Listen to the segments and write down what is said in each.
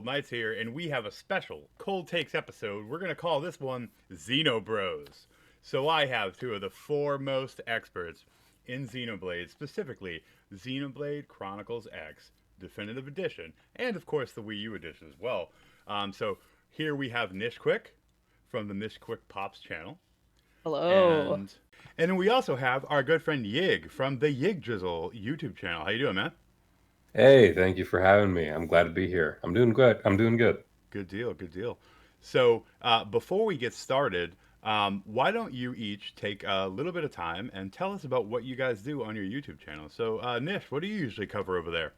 Knights here, and we have a special Cold Takes episode. We're going to call this one Xenobros. So I have two of the foremost experts in Xenoblade, specifically Xenoblade Chronicles X Definitive Edition, and of course the Wii U edition as well. So here we have Nish Quick from the Nish Quick Pops channel. Hello. And then we also have our good friend Yig from the Yig Drizzle YouTube channel. How you doing, man? Hey, thank you for having me. I'm glad to be here. I'm doing good. I'm doing good. Good deal, good deal. So before we get started, why don't you each take a little bit of time and tell us about what you guys do on your YouTube channel? So Nish, what do you usually cover over there?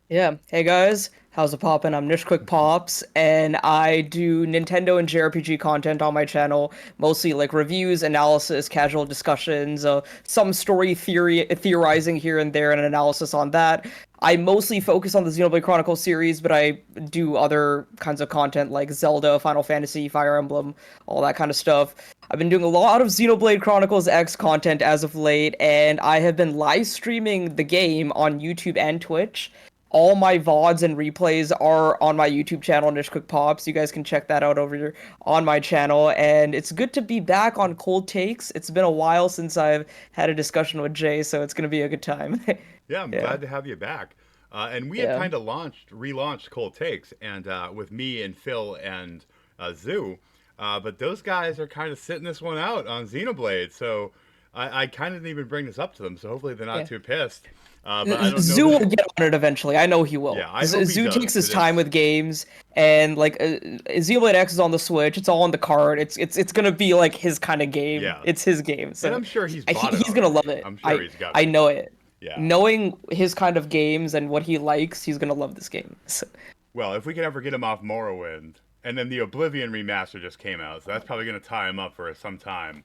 Yeah. Hey guys, how's it poppin'? I'm Nish Quick Pops, and I do Nintendo and JRPG content on my channel, mostly like reviews, analysis, casual discussions, some story theorizing here and there, and an analysis on that. I mostly focus on the Xenoblade Chronicles series, but I do other kinds of content like Zelda, Final Fantasy, Fire Emblem, all that kind of stuff. I've been doing a lot of Xenoblade Chronicles X content as of late, and I have been live streaming the game on YouTube and Twitch. All my VODs and replays are on my YouTube channel, Nish Quick Pops. You guys can check that out over here on my channel. And it's good to be back on Cold Takes. It's been a while since I've had a discussion with Jay, so it's going to be a good time. Yeah, I'm glad to have you back. And we had kind of relaunched Cold Takes, and with me and Phil and Zoo. But those guys are kind of sitting this one out on Xenoblade, so I kind of didn't even bring this up to them. So hopefully they're not too pissed. But I don't Zoo know will get on it eventually. I know he will. Yeah, I hope he Zoo does. takes his time with games, and like Xenoblade X is on the Switch. It's all on the card. It's gonna be like his kind of game. Yeah. It's his game. So And I'm sure he's bought it he's gonna already. love it. I'm sure he's got I it. know it. Yeah. Knowing his kind of games and what he likes, he's gonna love this game. So, Well, if we can ever get him off Morrowind, and then the Oblivion remaster just came out, so that's probably going to tie him up for some time.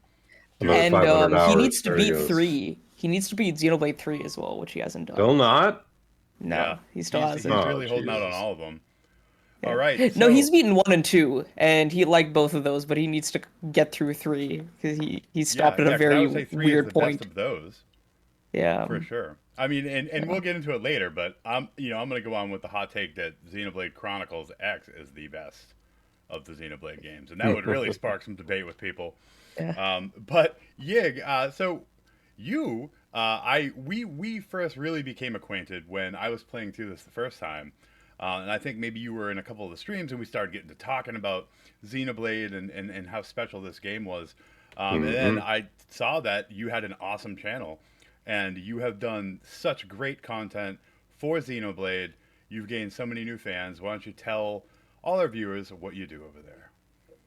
Another and 500 he hours. needs to There he beat goes. 3. He needs to beat Xenoblade 3 as well, which he hasn't done. Still not? No, Yeah. he still He's hasn't. really holding out on Jesus. all of them. All right. No, so- he's beaten 1 and 2, and he liked both of those, but he needs to get through 3 because he stopped at a 'cause I very would say 3 weird is the point. best of those, Yeah. for sure. I mean, and we'll get into it later, but I'm going to go on with the hot take that Xenoblade Chronicles X is the best of the Xenoblade games, and that would really spark some debate with people. But Yig, so you, we first really became acquainted when I was playing through this the first time, and I think maybe you were in a couple of the streams, and we started getting to talking about Xenoblade and how special this game was, and then I saw that you had an awesome channel, and you have done such great content for Xenoblade. You've gained so many new fans. Why don't you tell all our viewers what you do over there?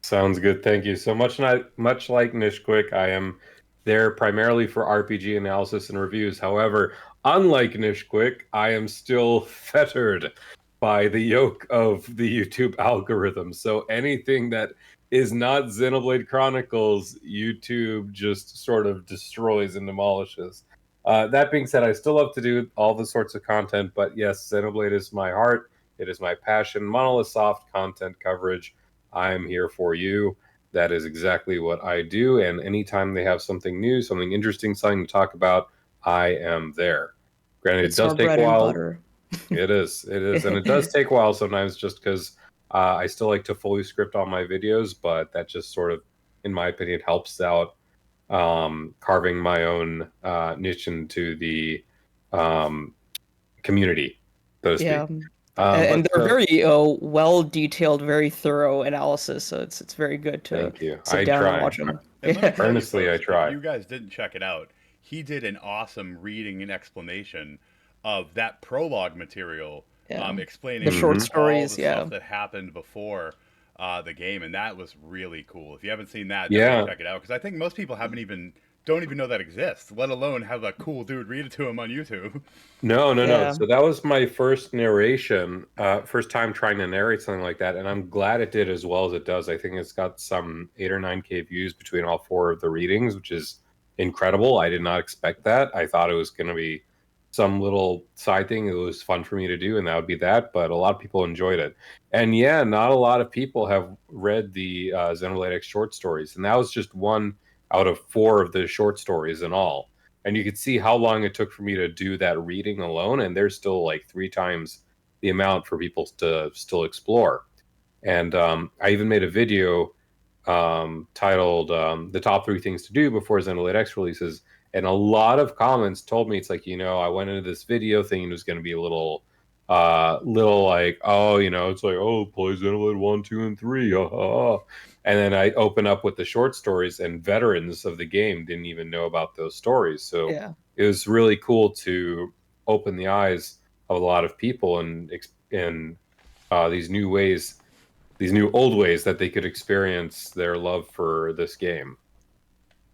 Sounds good. Thank you. So much like Nish Quick, I am there primarily for RPG analysis and reviews. However, unlike Nish Quick, I am still fettered by the yoke of the YouTube algorithm. So anything that is not Xenoblade Chronicles, YouTube just sort of destroys and demolishes. That being said, I still love to do all the sorts of content, but yes, Xenoblade is my heart. It is my passion. Monolith Soft content coverage. I am here for you. That is exactly what I do. And anytime they have something new, something interesting, something to talk about, I am there. Granted, It's it does our take bread a and while. butter. It is. And it does take a while sometimes just because I still like to fully script all my videos, but that just sort of, in my opinion, helps out carving my own niche into the community, so to speak. Yeah. And they're but, very well detailed, very thorough analysis, so it's very good to Thank you. sit I down try. and watch them. And let me tell you, Earnestly, I folks, try. If you guys didn't check it out, he did an awesome reading and explanation of that prologue material, Yeah. explaining The short all stories, the yeah. stuff that happened before the game, and that was really cool. If you haven't seen that, Yeah. definitely check it out, because I think most people don't even know that exists, let alone have a cool dude read it to him on YouTube. No. Yeah. So that was my first narration, first time trying to narrate something like that, and I'm glad it did as well as it does. I think it's got some 8 or 9K views between all 4 of the readings, which is incredible. I did not expect that. I thought it was going to be some little side thing. It was fun for me to do, and that would be that. But a lot of people enjoyed it, and yeah, not a lot of people have read the Xenoblade X short stories, and that was just one out of 4 of the short stories in all. And you could see how long it took for me to do that reading alone, and there's still like 3 times the amount for people to still explore. And I even made a video titled "The Top 3 Things to Do Before Xenoblade X Releases," and a lot of comments told me it's like, I went into this video thinking it was going to be a little like, oh, it's like, oh, play Xenoblade 1, 2, and 3, and then I open up with the short stories, and veterans of the game didn't even know about those stories. So it was really cool to open the eyes of a lot of people in these new ways, these new old ways that they could experience their love for this game.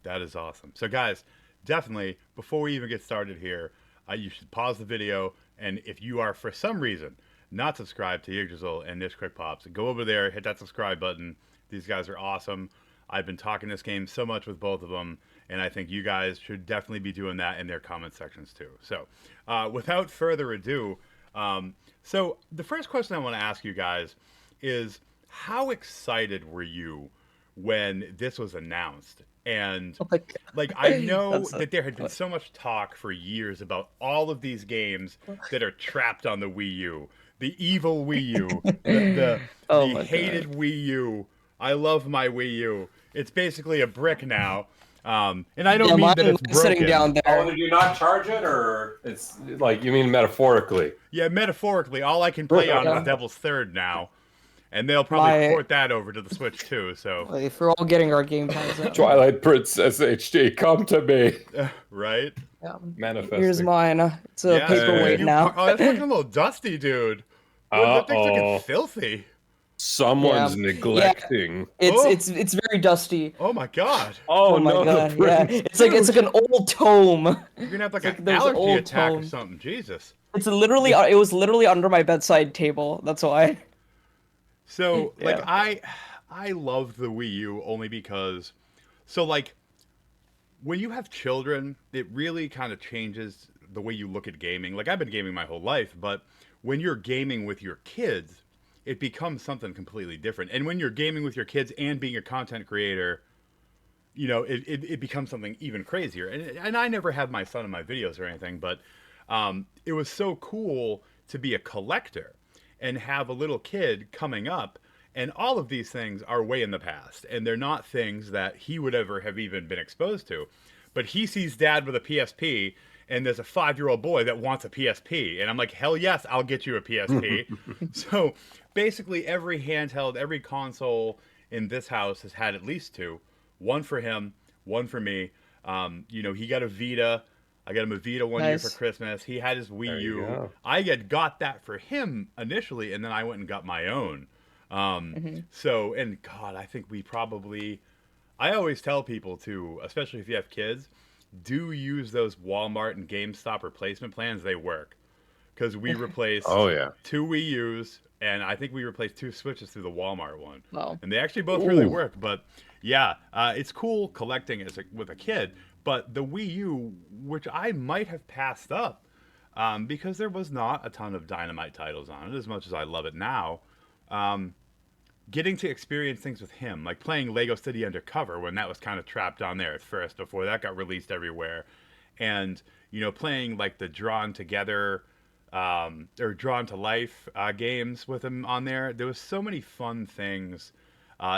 That is awesome. So guys, definitely, before we even get started here, you should pause the video, and if you are for some reason not subscribed to Yggdrasil and Niche Quick Pops, go over there, hit that subscribe button. These guys are awesome. I've been talking this game so much with both of them, and I think you guys should definitely be doing that in their comment sections too. So without further ado, so the first question I want to ask you guys is, how excited were you when this was announced? And like, I know that there had been so much talk for years about all of these games that are trapped on the Wii U, the evil Wii U, the hated Wii U. I love my Wii U. It's basically a brick now. And I don't mean that it's broken. Sitting down there. Oh, did you not charge it, or it's like, you mean metaphorically? Yeah, metaphorically. All I can play on is Devil's Third now. And they'll probably port that over to the Switch too. So if we're all getting our game pads out. Twilight Princess HD, come to me. Right? Yeah. Manifesting. Here's mine. It's a paperweight now. Oh, that's looking a little dusty, dude. That thing's looking filthy. Someone's neglecting. It's very dusty. Oh my god. Oh my god. Yeah. It's like an old tome. You're gonna have like an allergy attack or something. Jesus. It was literally under my bedside table. That's why. So like I love the Wii U only because, so like, when you have children, it really kind of changes the way you look at gaming. Like, I've been gaming my whole life, but when you're gaming with your kids, it becomes something completely different. And when you're gaming with your kids and being a content creator, it becomes something even crazier. And I never had my son in my videos or anything, but it was so cool to be a collector and have a little kid coming up, and all of these things are way in the past, and they're not things that he would ever have even been exposed to. But he sees dad with a PSP, and there's a 5-year-old boy that wants a PSP, and I'm like, hell yes, I'll get you a PSP. So basically every handheld, every console in this house has had at least 2. One for him, one for me. He got a Vita. I got him a Vita one year for Christmas. He had his Wii U. I had got that for him initially, and then I went and got my own. So, and God, I think I always tell people to, especially if you have kids, do use those Walmart and GameStop replacement plans. They work. Because we replaced 2 Wii U's, and I think we replaced 2 Switches through the Walmart one. Wow. And they actually both really work. But yeah, it's cool collecting with a kid. But the Wii U, which I might have passed up, because there was not a ton of Dynamite titles on it, as much as I love it now, getting to experience things with him, like playing Lego City Undercover when that was kind of trapped on there at first before that got released everywhere, and playing like the Drawn Together or Drawn to Life games with him on there. There was so many fun things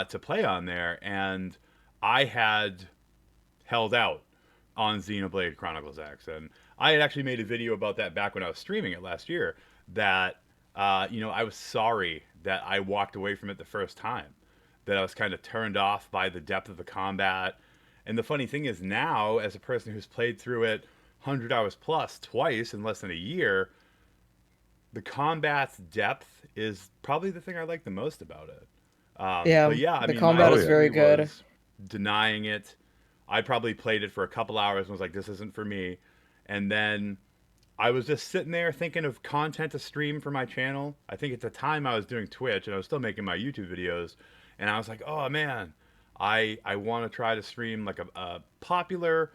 to play on there, and I had held out on Xenoblade Chronicles X, and I had actually made a video about that back when I was streaming it last year, that I was sorry that I walked away from it the first time, that I was kind of turned off by the depth of the combat. And the funny thing is, now, as a person who's played through it 100 hours plus twice in less than a year, the combat's depth is probably the thing I like the most about it. The combat is very good. Denying it. I probably played it for a couple hours and was like, this isn't for me. And then I was just sitting there thinking of content to stream for my channel. I think at the time I was doing Twitch and I was still making my YouTube videos. And I was like, oh man, I want to try to stream like a popular,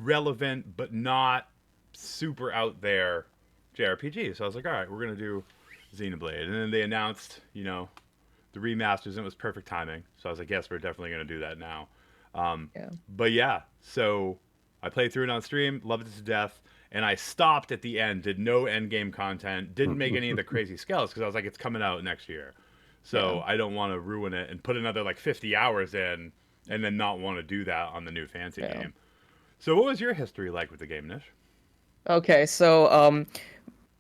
relevant, but not super out there JRPG. So I was like, all right, we're going to do Xenoblade. And then they announced, the remasters, and it was perfect timing. So I was like, yes, we're definitely going to do that now. But yeah, so I played through it on stream, loved it to death, and I stopped at the end, did no end game content, didn't make any of the crazy scales because I was like, it's coming out next year, so I don't want to ruin it and put another like 50 hours in and then not want to do that on the new fancy game. So what was your history like with the game, Nish? Okay, so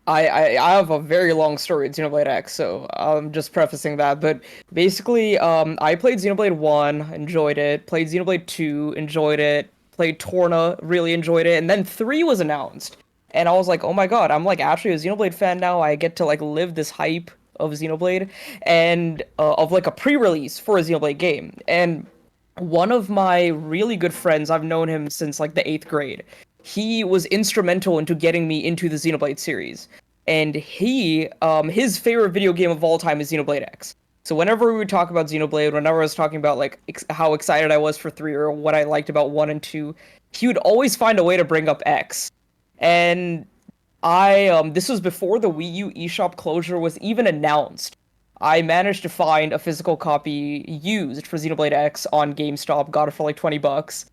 I have a very long story with Xenoblade X, so I'm just prefacing that. But basically, I played Xenoblade 1, enjoyed it. Played Xenoblade 2, enjoyed it. Played Torna, really enjoyed it. And then 3 was announced. And I was like, oh my god, I'm like actually a Xenoblade fan now. I get to like live this hype of Xenoblade and of like a pre-release for a Xenoblade game. And one of my really good friends, I've known him since like the 8th grade. He was instrumental into getting me into the Xenoblade series. And his favorite video game of all time is Xenoblade X. So whenever we would talk about Xenoblade, whenever I was talking about like how excited I was for 3 or what I liked about 1 and 2, he would always find a way to bring up X. And this was before the Wii U eShop closure was even announced. I managed to find a physical copy used for Xenoblade X on GameStop, got it for like $20,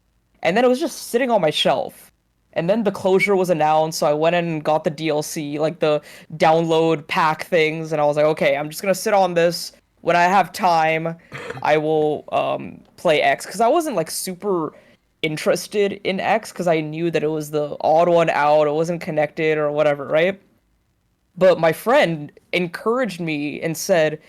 and then it was just sitting on my shelf. And then the closure was announced, so I went in and got the DLC, like the download pack things, and I was like, okay, I'm just gonna sit on this. When I have time, I will play X, because I wasn't like super interested in X, because I knew that it was the odd one out, it wasn't connected or whatever, right? But my friend encouraged me and said,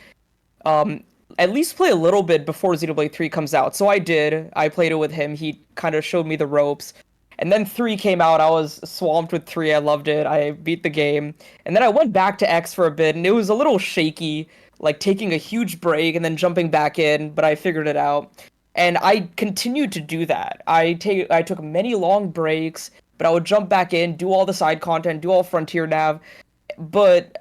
at least play a little bit before Xenoblade 3 comes out. So I did. I played it with him. He kind of showed me the ropes. And then 3 came out. I was swamped with 3. I loved it. I beat the game. And then I went back to X for a bit, and it was a little shaky, like taking a huge break and then jumping back in, but I figured it out. And I continued to do that. I took many long breaks, but I would jump back in, do all the side content, do all Frontier Nav. But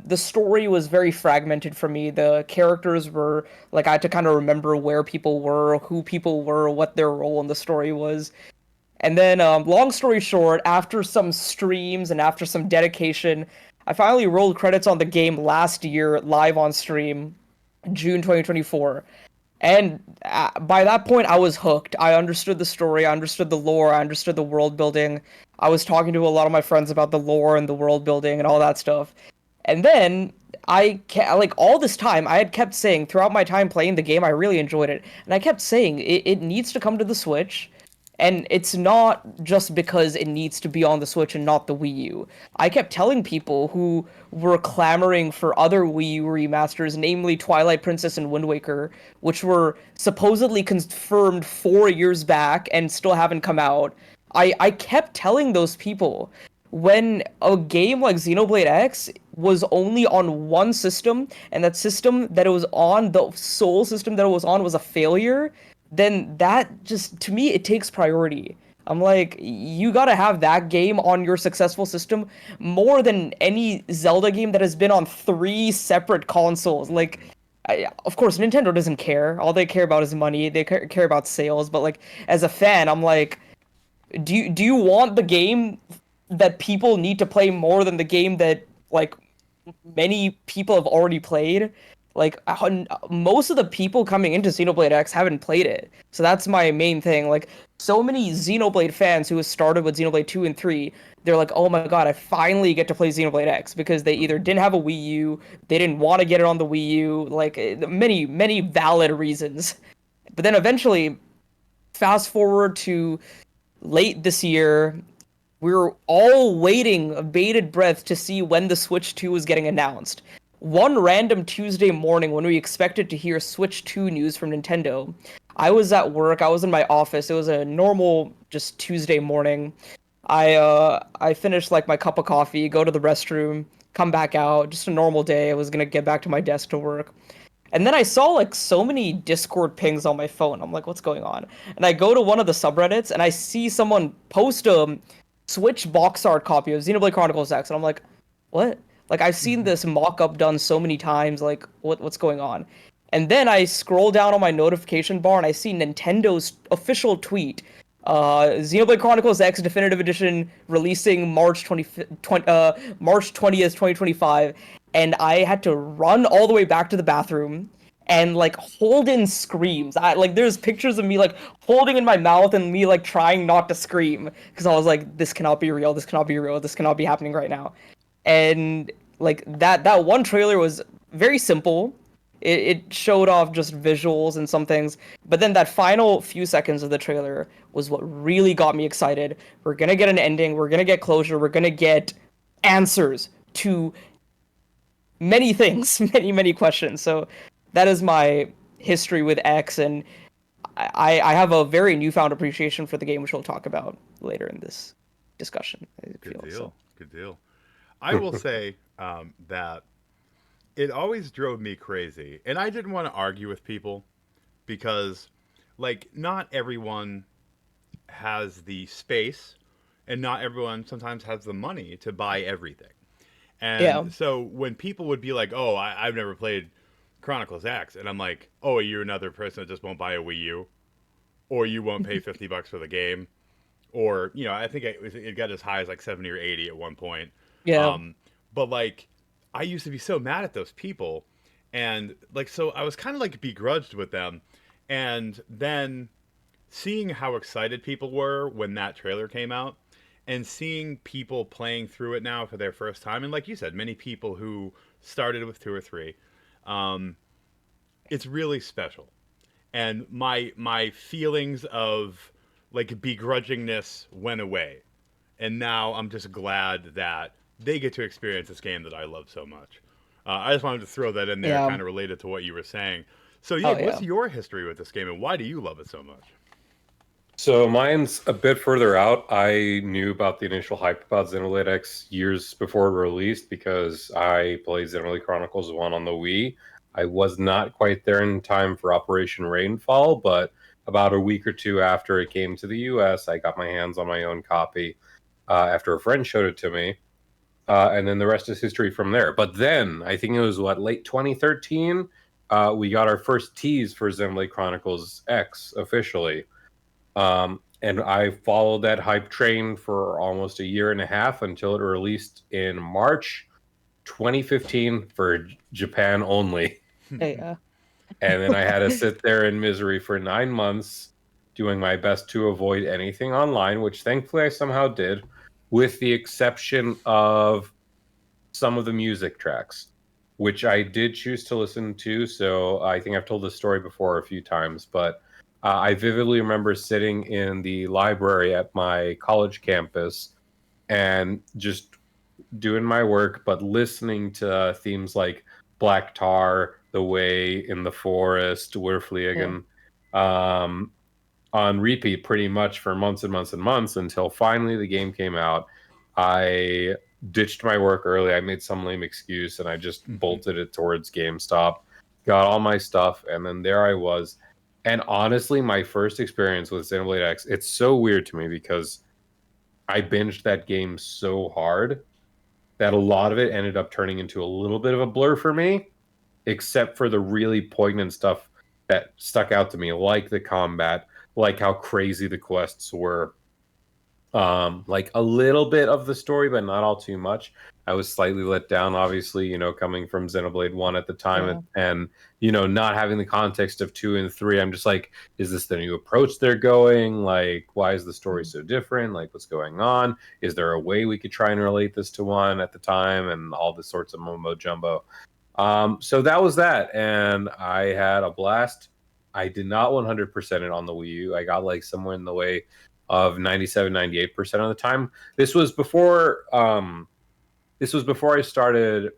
the story was very fragmented for me. The characters were like, I had to kind of remember where people were, who people were, what their role in the story was. And then, long story short, after some streams and after some dedication, I finally rolled credits on the game last year, live on stream, June 2024. And by that point, I was hooked. I understood the story, I understood the lore, I understood the world building. I was talking to a lot of my friends about the lore and the world building and all that stuff. And then, like, all this time, I had kept saying, throughout my time playing the game, I really enjoyed it. And I kept saying, it needs to come to the Switch. And it's not just because it needs to be on the Switch and not the Wii U. I kept telling people who were clamoring for other Wii U remasters, namely Twilight Princess and Wind Waker, which were supposedly confirmed 4 years back and still haven't come out. I kept telling those people, when a game like Xenoblade X was only on one system, and that system that it was on, the sole system that it was on, was a failure, then that just, to me, it takes priority. I'm like, you gotta have that game on your successful system more than any Zelda game that has been on 3 separate consoles. Like, of course, Nintendo doesn't care. All they care about is money. They care about sales. But, like, as a fan, I'm like, do you want the game that people need to play more than the game that, like, many people have already played? Like, most of the people coming into Xenoblade X haven't played it. So that's my main thing. Like, so many Xenoblade fans who started with Xenoblade 2 and 3, they're like, oh my god, I finally get to play Xenoblade X, because they either didn't have a Wii U, they didn't want to get it on the Wii U, like, many, many valid reasons. But then eventually, fast forward to late this year, we were all waiting with bated breath to see when the Switch 2 was getting announced. One random Tuesday morning, when we expected to hear Switch 2 news from Nintendo, I was at work, I was in my office, it was a normal, just Tuesday morning. I finished, like, my cup of coffee, go to the restroom, come back out, just a normal day. I was gonna get back to my desk to work. And then I saw, like, so many Discord pings on my phone. I'm like, what's going on? And I go to one of the subreddits, and I see someone post a Switch box art copy of Xenoblade Chronicles X, and I'm like, what? Like, I've seen this mock-up done so many times, like, what's going on? And then I scroll down on my notification bar, and I see Nintendo's official tweet, Xenoblade Chronicles X Definitive Edition releasing March 20th, 2025, and I had to run all the way back to the bathroom and like Holden screams. There's pictures of me like holding in my mouth and me like trying not to scream because I was like, this cannot be real. This cannot be real. This cannot be happening right now. And like that one trailer was very simple. It showed off just visuals and some things, but then that final few seconds of the trailer was what really got me excited. We're gonna get an ending. We're gonna get closure. We're gonna get answers to many things, many questions. So that is my history with X, and I have a very newfound appreciation for the game, which we'll talk about later in this discussion. Good deal. Good deal. I will say that it always drove me crazy, and I didn't want to argue with people because, like, not everyone has the space, and not everyone sometimes has the money to buy everything. And so when people would be like, "Oh, I've never played Chronicles X," and I'm like, "Oh, you're another person that just won't buy a Wii U, or you won't pay $50 for the game, or I think it got as high as like 70 or 80 at one point." Yeah. But like, I used to be so mad at those people, and like, so I was kind of like begrudged with them, and then seeing how excited people were when that trailer came out, and seeing people playing through it now for their first time, and like you said, many people who started with 2 or 3, it's really special. And my feelings of like begrudgingness went away, and now I'm just glad that they get to experience this game that I love so much. I just wanted to throw that in there, kind of related to what you were saying. So what's your history with this game, and why do you love it so much? So mine's a bit further out. I knew about the initial hype about Xenoblade X years before it released because I played Xenoblade Chronicles 1 on the Wii. I was not quite there in time for Operation Rainfall, but about a week or two after it came to the US, I got my hands on my own copy after a friend showed it to me. And then the rest is history from there. But then, I think it was, late 2013, we got our first tease for Xenoblade Chronicles X officially. And I followed that hype train for almost a year and a half until it released in March 2015 for Japan only. Yeah. And then I had to sit there in misery for 9 months doing my best to avoid anything online, which thankfully I somehow did, with the exception of some of the music tracks, which I did choose to listen to. So I think I've told this story before a few times, but I vividly remember sitting in the library at my college campus and just doing my work, but listening to themes like Black Tar, The Way, In the Forest, Werfliegen, on repeat pretty much for months and months and months until finally the game came out. I ditched my work early. I made some lame excuse and I just bolted it towards GameStop, got all my stuff, and then there I was. And honestly, my first experience with Xenoblade X, it's so weird to me because I binged that game so hard that a lot of it ended up turning into a little bit of a blur for me, except for the really poignant stuff that stuck out to me, like the combat, like how crazy the quests were, like a little bit of the story, but not all too much. I was slightly let down, obviously, coming from Xenoblade 1 at the time, and not having the context of 2 and 3. I'm just like, is this the new approach they're going? Like, why is the story so different? Like, what's going on? Is there a way we could try and relate this to 1 at the time? And all this sorts of mumbo jumbo. So that was that, and I had a blast. I did not 100% it on the Wii U. I got like somewhere in the way of 97, 98% of the time. This was before I started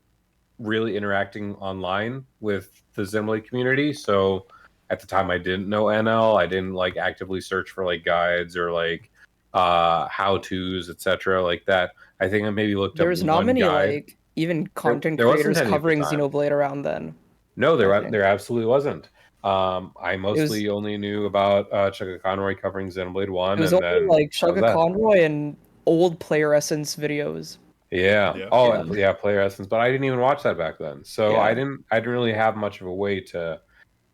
really interacting online with the Xenoblade community. So at the time I didn't know NL. I didn't like actively search for like guides or like how-tos, etc. like that. I think I maybe looked up There's not one many guide. like even content There wasn't creators any at the covering time. Xenoblade around then. No, there absolutely wasn't. I mostly only knew about Chugga Conroy covering Xenoblade 1. It was and only then like that was Chugga that. Conroy and old Player Essence videos. Yeah. Yeah. Oh, yeah, Player Essence, but I didn't even watch that back then. So Yeah. I didn't really have much of a way to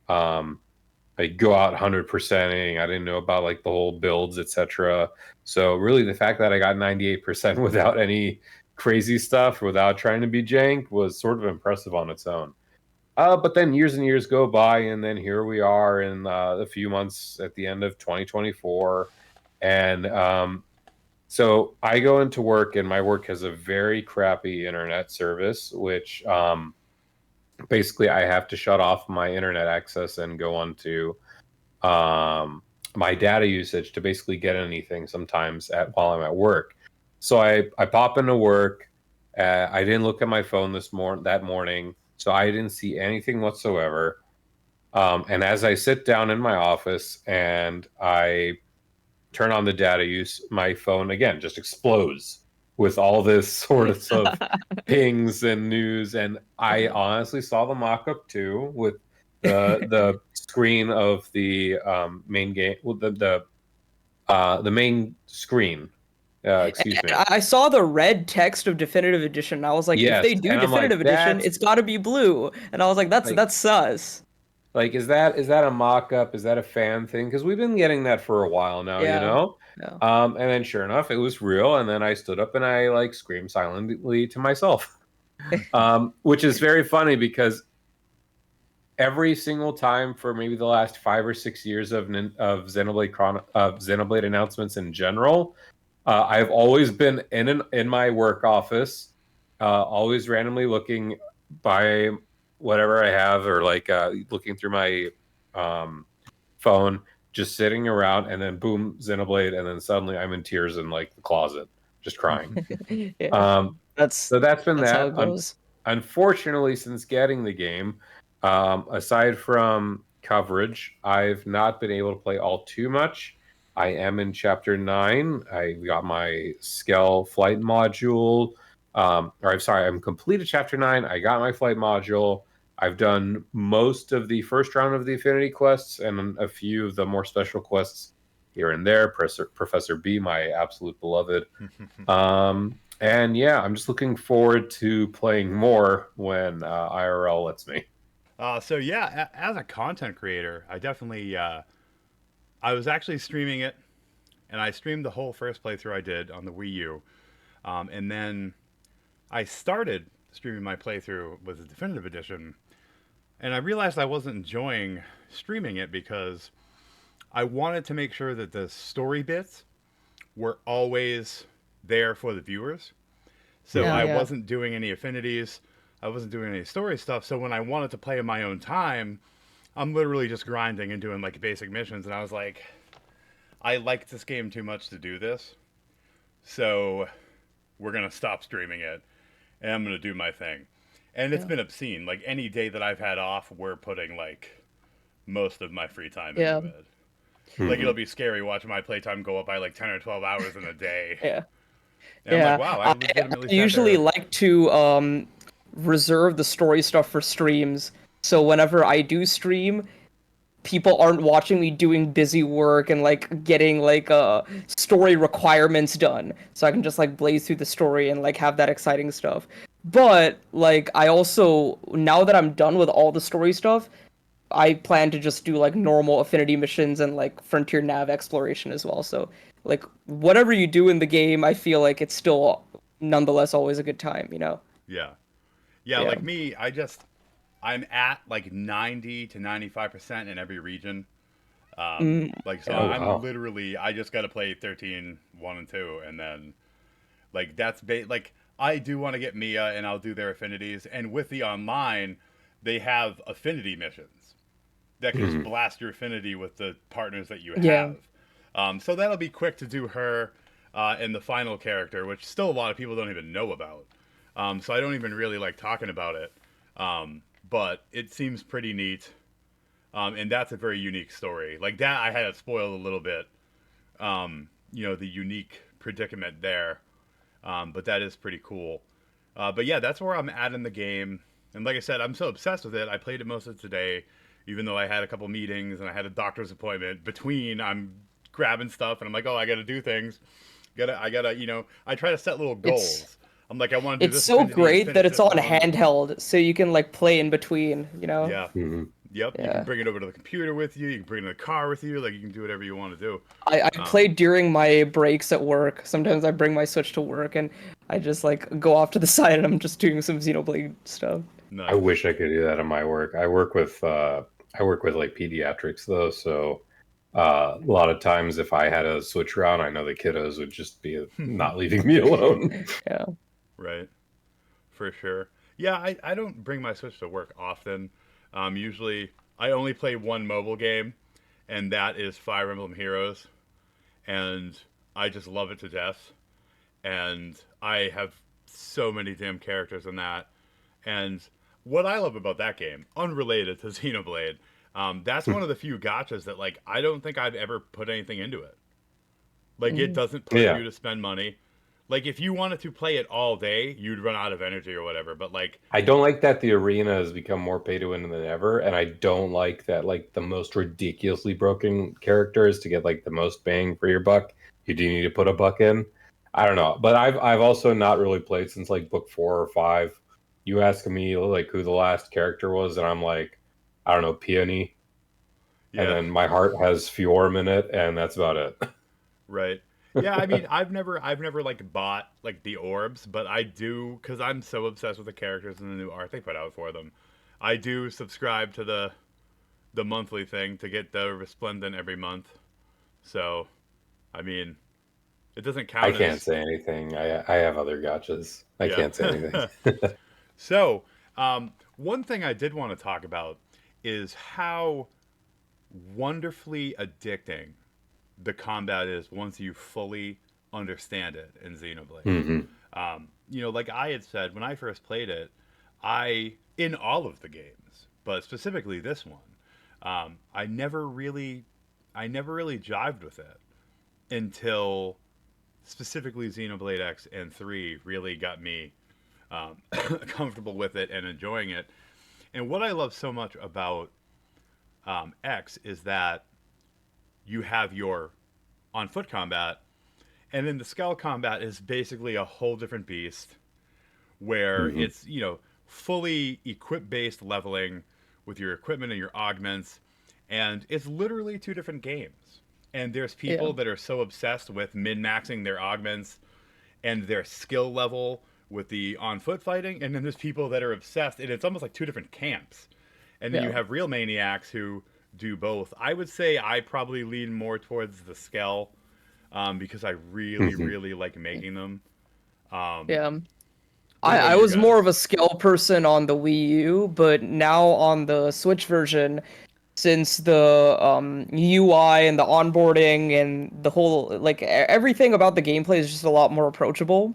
like go out 100%ing. I didn't know about like the whole builds, etc. So really the fact that I got 98% without any crazy stuff, without trying to be jank, was sort of impressive on its own. But then years and years go by, and then here we are in a few months at the end of 2024. And so I go into work, and my work has a very crappy internet service, which basically I have to shut off my internet access and go onto my data usage to basically get anything sometimes while I'm at work. So I pop into work. I didn't look at my phone that morning, so I didn't see anything whatsoever. And as I sit down in my office and I turn on the data use, my phone again just explodes with all this sort of pings and news. And I honestly saw the mock-up too, with the screen of the main game, the main screen. Excuse me. I saw the red text of Definitive Edition, and I was like, if Yes, they do and I'm like, Definitive Edition, it's got to be blue. And I was like, that's sus. Like, is that a mock-up? Is that a fan thing? Because we've been getting that for a while now, Yeah. you know? Yeah. And then sure enough, it was real. And then I stood up and I like screamed silently to myself, which is very funny because every single time for maybe the last 5 or 6 years of Xenoblade announcements in general, I've always been in my work office, always randomly looking by whatever I have, or like looking through my phone, just sitting around, and then boom, Xenoblade, and then suddenly I'm in tears in like the closet, just crying. Yeah. That's been how that. it goes. Unfortunately, since getting the game, aside from coverage, I've not been able to play all too much. I am in Chapter 9. I got my Skell flight module. I'm completed Chapter 9. I got my flight module. I've done most of the first round of the Affinity quests and a few of the more special quests here and there. Professor B, my absolute beloved. And yeah, I'm just looking forward to playing more when IRL lets me. So yeah, as a content creator, I definitely I was actually streaming it, and I streamed the whole first playthrough I did on the Wii U, and then I started streaming my playthrough with the Definitive Edition, and I realized I wasn't enjoying streaming it because I wanted to make sure that the story bits were always there for the viewers. So I wasn't doing any affinities. I wasn't doing any story stuff. So when I wanted to play in my own time, I'm literally just grinding and doing like basic missions. And I was like, I like this game too much to do this. So we're going to stop streaming it and I'm going to do my thing. And it's been obscene. Like any day that I've had off, we're putting like most of my free time into it. Like it'll be scary watching my playtime go up by like 10 or 12 hours in a day. And I'm like, wow, I legitimately I usually like to reserve the story stuff for streams. So whenever I do stream, people aren't watching me doing busy work and like getting like story requirements done. So I can just like blaze through the story and like have that exciting stuff. But like I also, now that I'm done with all the story stuff, I plan to just do like normal affinity missions and like frontier nav exploration as well. So like whatever you do in the game, I feel like it's still nonetheless always a good time, you know? Yeah, like me, I'm at like 90 to 95% in every region. Like, so I'm literally, I just got to play 13, 1 and 2. And then like, like, I do want to get Mia and I'll do their affinities. And with the online, they have affinity missions that can just blast your affinity with the partners that you have. So that'll be quick to do her and the final character, which still a lot of people don't even know about. So I don't even really like talking about it. But it seems pretty neat. And that's a very unique story. Like that, I had it spoiled a little bit. You know, the unique predicament there. But that is pretty cool. But yeah, that's where I'm at in the game. And like I said, I'm so obsessed with it. I played it most of today, even though I had a couple meetings and I had a doctor's appointment. Between, I'm grabbing stuff and I'm like, oh, I got to do things. I gotta, you know, I try to set little goals. I'm like, I want to do this. It's so great that it's on handheld, so you can like play in between, you know? Yeah. Yep. You can bring it over to the computer with you. You can bring it in the car with you. Like you can do whatever you want to do. I play during my breaks at work. Sometimes I bring my Switch to work and I just like go off to the side and I'm just doing some Xenoblade stuff. I Nice. wish I could do that in my work. I work with like pediatrics though, so a lot of times if I had a switch around, I know the kiddos would just be not leaving me alone. Yeah. Right. For sure. Yeah, I don't bring my Switch to work often. Usually, I only play one mobile game, and that is Fire Emblem Heroes, and I just love it to death. And I have so many damn characters in that. And what I love about that game, unrelated to Xenoblade, that's one of the few gotchas that like I don't think I've ever put anything into it. Like it Mm. doesn't push Yeah. you to spend money. Like if you wanted to play it all day, you'd run out of energy or whatever. But like, I don't like that the arena has become more pay to win than ever, and I don't like that like the most ridiculously broken characters to get like the most bang for your buck. You do need to put a buck in. I don't know, but I've also not really played since like book 4 or 5. You ask me like who the last character was, and I'm like, I don't know, Peony, and yeah, then my heart has Fjorm in it, and that's about it. right. Yeah, I mean, I've never like bought like the orbs, but I do because I'm so obsessed with the characters and the new art they put out for them. I do subscribe to the monthly thing to get the resplendent every month. So, I mean, it doesn't I count can't as say anything. I have other gotchas. I yeah. can't say anything. So, one thing I did want to talk about is how wonderfully addicting the combat is once you fully understand it in Xenoblade. Hmm. Like I had said when I first played it, in all of the games, but specifically this one, I never really jived with it until specifically Xenoblade X and 3 really got me comfortable with it and enjoying it. And what I love so much about X is that you have your on foot combat, and then the skull combat is basically a whole different beast where Hmm. it's, fully equip based leveling with your equipment and your augments. And it's literally two different games. And there's Yeah. people that are so obsessed with min maxing their augments and their skill level with the on foot fighting. And then there's people that are obsessed, and it's almost like two different camps. And then you Yeah. have real maniacs who do both. I would say I probably lean more towards the Skell because I really, Hmm. really like making them. Um, Yeah. what about I you was more guys? of a skill person on the Wii U, but now on the Switch version, since the UI and the onboarding and the whole everything about the gameplay is just a lot more approachable.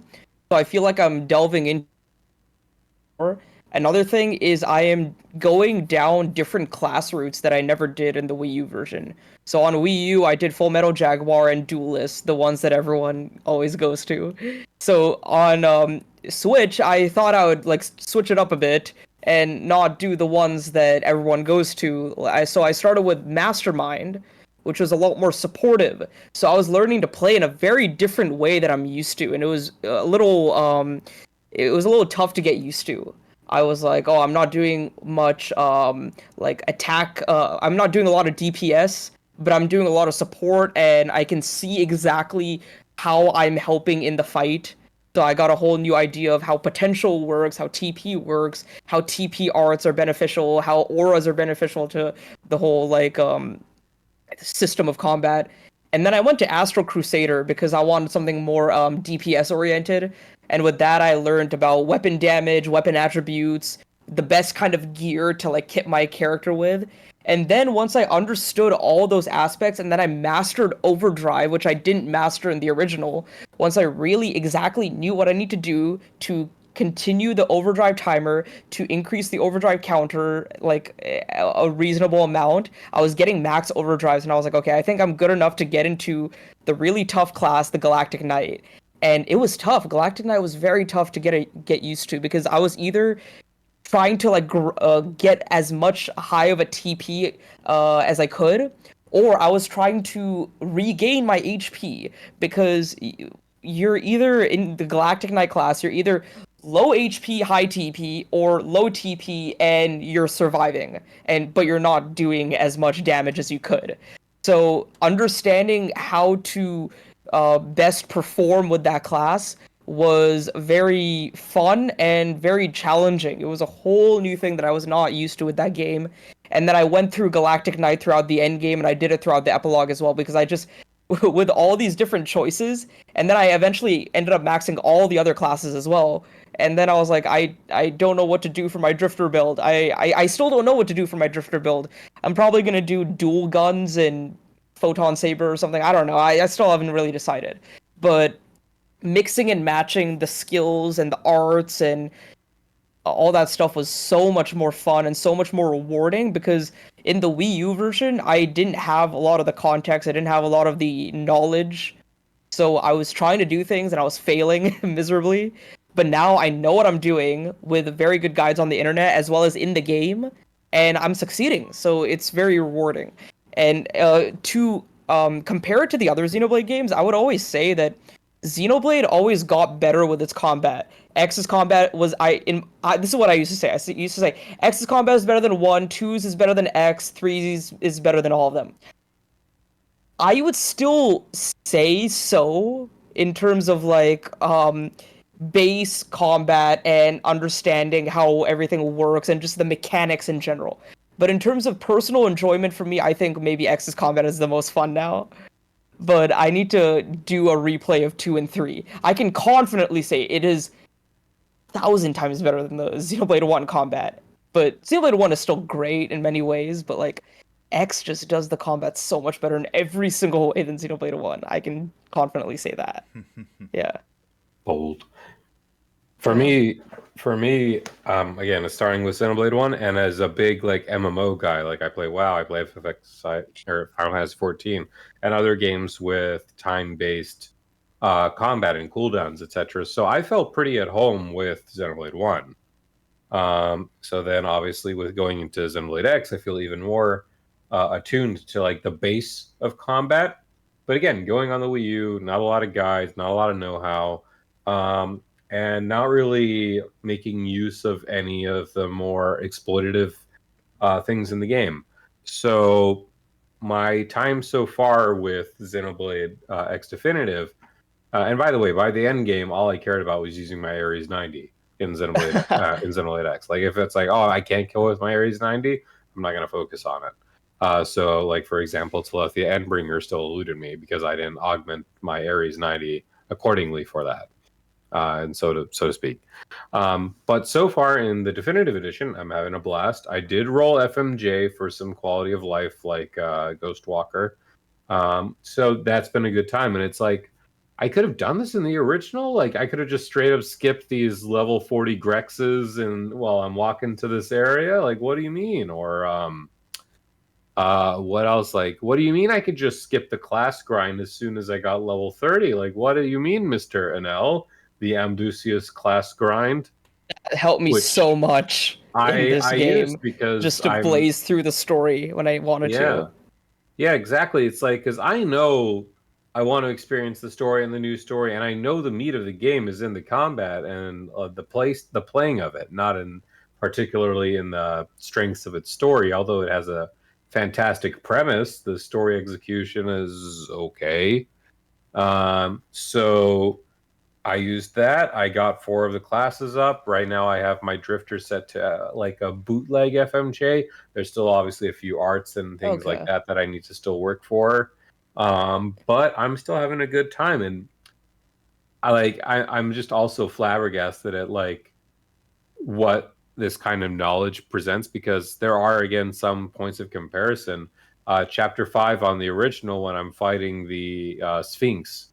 So I feel like I'm delving in more. Another thing is I am going down different class routes that I never did in the Wii U version. So on Wii U, I did Full Metal Jaguar and Duelist, the ones that everyone always goes to. So on Switch, I thought I would like switch it up a bit and not do the ones that everyone goes to. So I started with Mastermind, which was a lot more supportive. So I was learning to play in a very different way that I'm used to, and it was a little tough to get used to. I was like, oh, I'm not doing much like attack. I'm not doing a lot of DPS, but I'm doing a lot of support, and I can see exactly how I'm helping in the fight. So I got a whole new idea of how potential works, how TP works, how TP arts are beneficial, how auras are beneficial to the whole system of combat. And then I went to Astral Crusader because I wanted something more DPS oriented. And with that, I learned about weapon damage, weapon attributes, the best kind of gear to like kit my character with. And then once I understood all those aspects, and then I mastered Overdrive, which I didn't master in the original, once I really exactly knew what I need to do to continue the overdrive timer to increase the overdrive counter like a reasonable amount. I was getting max overdrives and I was like, okay, I think I'm good enough to get into the really tough class, the Galactic Knight. And it was tough. Galactic Knight was very tough to get used to because I was either trying to get as much high of a TP as I could, or I was trying to regain my HP because you're either in the Galactic Knight class, you're either low HP, high TP, or low TP and you're surviving, but you're not doing as much damage as you could. So understanding how to best perform with that class was very fun and very challenging. It was a whole new thing that I was not used to with that game. And then I went through Galactic Knight throughout the end game, and I did it throughout the epilogue as well, because I just, with all these different choices, and then I eventually ended up maxing all the other classes as well. And then I was like, I don't know what to do for my Drifter build. I still don't know what to do for my Drifter build. I'm probably gonna do dual guns and Photon Saber or something. I don't know. I still haven't really decided. But mixing and matching the skills and the arts and all that stuff was so much more fun and so much more rewarding, because in the Wii U version, I didn't have a lot of the context. I didn't have a lot of the knowledge. So I was trying to do things and I was failing miserably. But now I know what I'm doing with very good guides on the internet as well as in the game, and I'm succeeding. So it's very rewarding. And to compare it to the other Xenoblade games, I would always say that Xenoblade always got better with its combat. X's combat was this is what I used to say. Used to say X's combat is better than 1, 2's is better than X, 3's is better than all of them. I would still say so in terms of like base combat and understanding how everything works and just the mechanics in general. But in terms of personal enjoyment for me, I think maybe X's combat is the most fun now. But I need to do a replay of 2 and 3. I can confidently say it is 1,000 times better than the Xenoblade 1 combat. But Xenoblade 1 is still great in many ways, but like X just does the combat so much better in every single way than Xenoblade 1. I can confidently say that. Yeah. Bold. For me, again, starting with Xenoblade 1, and as a big like MMO guy, like I play WoW, I play FFX or Final Fantasy 14, and other games with time-based combat and cooldowns, etc. So I felt pretty at home with Xenoblade 1. So then, obviously, with going into Xenoblade X, I feel even more attuned to like the base of combat. But again, going on the Wii U, not a lot of guides, not a lot of know-how. And not really making use of any of the more exploitative things in the game. So my time so far with Xenoblade X Definitive, and by the way, by the end game, all I cared about was using my Ares 90 in Xenoblade X. Like if it's like, oh, I can't kill with my Ares 90, I'm not going to focus on it. So like, for example, Telethia Endbringer still eluded me because I didn't augment my Ares 90 accordingly for that. And so to speak. But so far in the definitive edition, I'm having a blast. I did roll FMJ for some quality of life, like Ghost Walker. So that's been a good time. And it's like, I could have done this in the original. Like, I could have just straight up skipped these level 40 Grexes and while I'm walking to this area. Like, what do you mean? Or what else? Like, what do you mean I could just skip the class grind as soon as I got level 30? Like, what do you mean, Mr. NL? The Amdusius class grind. That helped me so much in this game, because just to blaze through the story when I wanted to. Yeah, exactly. It's like, because I know I want to experience the story and the new story, and I know the meat of the game is in the combat and the playing of it, not in particularly in the strengths of its story. Although it has a fantastic premise, the story execution is okay. So I used that. I got 4 of the classes up. Right now I have my Drifter set to like a bootleg FMJ. There's still obviously a few arts and things like that I need to still work for. But I'm still having a good time. And I'm just also flabbergasted at like what this kind of knowledge presents, because there are, again, some points of comparison. Chapter 5 on the original, when I'm fighting the Sphinx,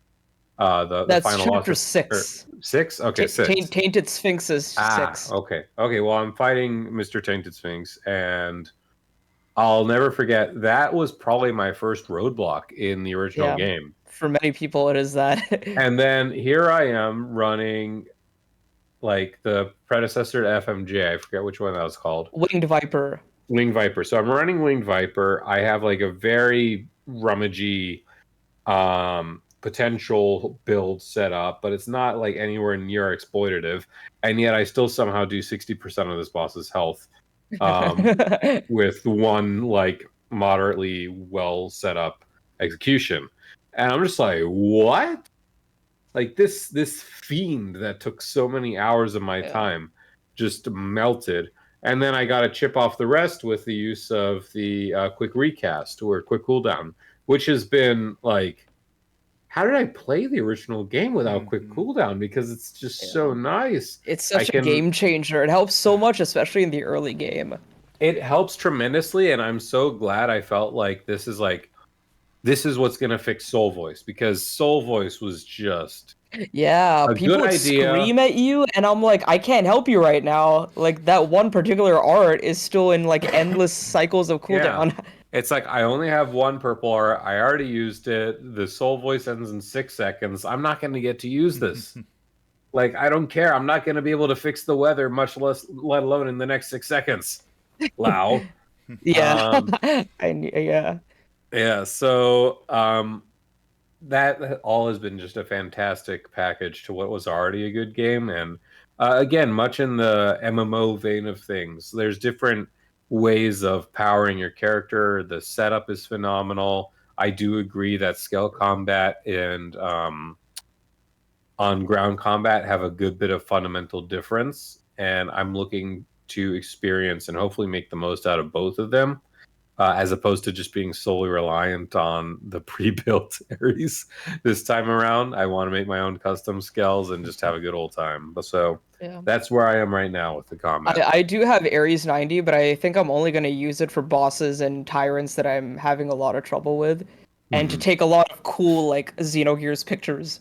That's final chapter 6. 6? Okay, 6. Tainted Sphinx is 6. Okay. Well, I'm fighting Mr. Tainted Sphinx, and I'll never forget, that was probably my first roadblock in the original game. For many people, it is that. And then here I am running like the predecessor to FMJ. I forget which one that was called. Winged Viper. So I'm running Winged Viper. I have like a very rummagey potential build set up, but it's not like anywhere near exploitative, and yet I still somehow do 60% of this boss's health with one like moderately well set up execution, and I'm just like, what? like this fiend that took so many hours of my Yeah. time just melted. And then I got a chip off the rest with the use of the quick recast or quick cooldown, which has been like, how did I play the original game without quick cooldown? Because it's just so Yeah. nice. It's I such a can. game changer. It helps so much, especially in the early game. It helps tremendously, and I'm so glad I felt like this is what's gonna fix Soul Voice, because Soul Voice was just Yeah, a people good would idea. scream at you, and I'm like, I can't help you right now. Like that one particular art is still in like endless cycles of Yeah. cooldown. It's like I only have one purple art. I already used it. The Soul Voice ends in 6 seconds. I'm not going to get to use this. Like, I don't care. I'm not going to be able to fix the weather, much less, let alone in the next 6 seconds. Lao. Yeah, Um, yeah, yeah. So that all has been just a fantastic package to what was already a good game, and again, much in the MMO vein of things. There's different ways of powering your character. The setup is phenomenal. I do agree that scale combat and on ground combat have a good bit of fundamental difference, and I'm looking to experience and hopefully make the most out of both of them, as opposed to just being solely reliant on the pre-built Ares this time around. I want to make my own custom skills and just have a good old time. But so yeah. that's where I am right now with the combat. I do have Ares 90, but I think I'm only going to use it for bosses and tyrants that I'm having a lot of trouble with, and to Mhm. take a lot of cool like Xenogears pictures,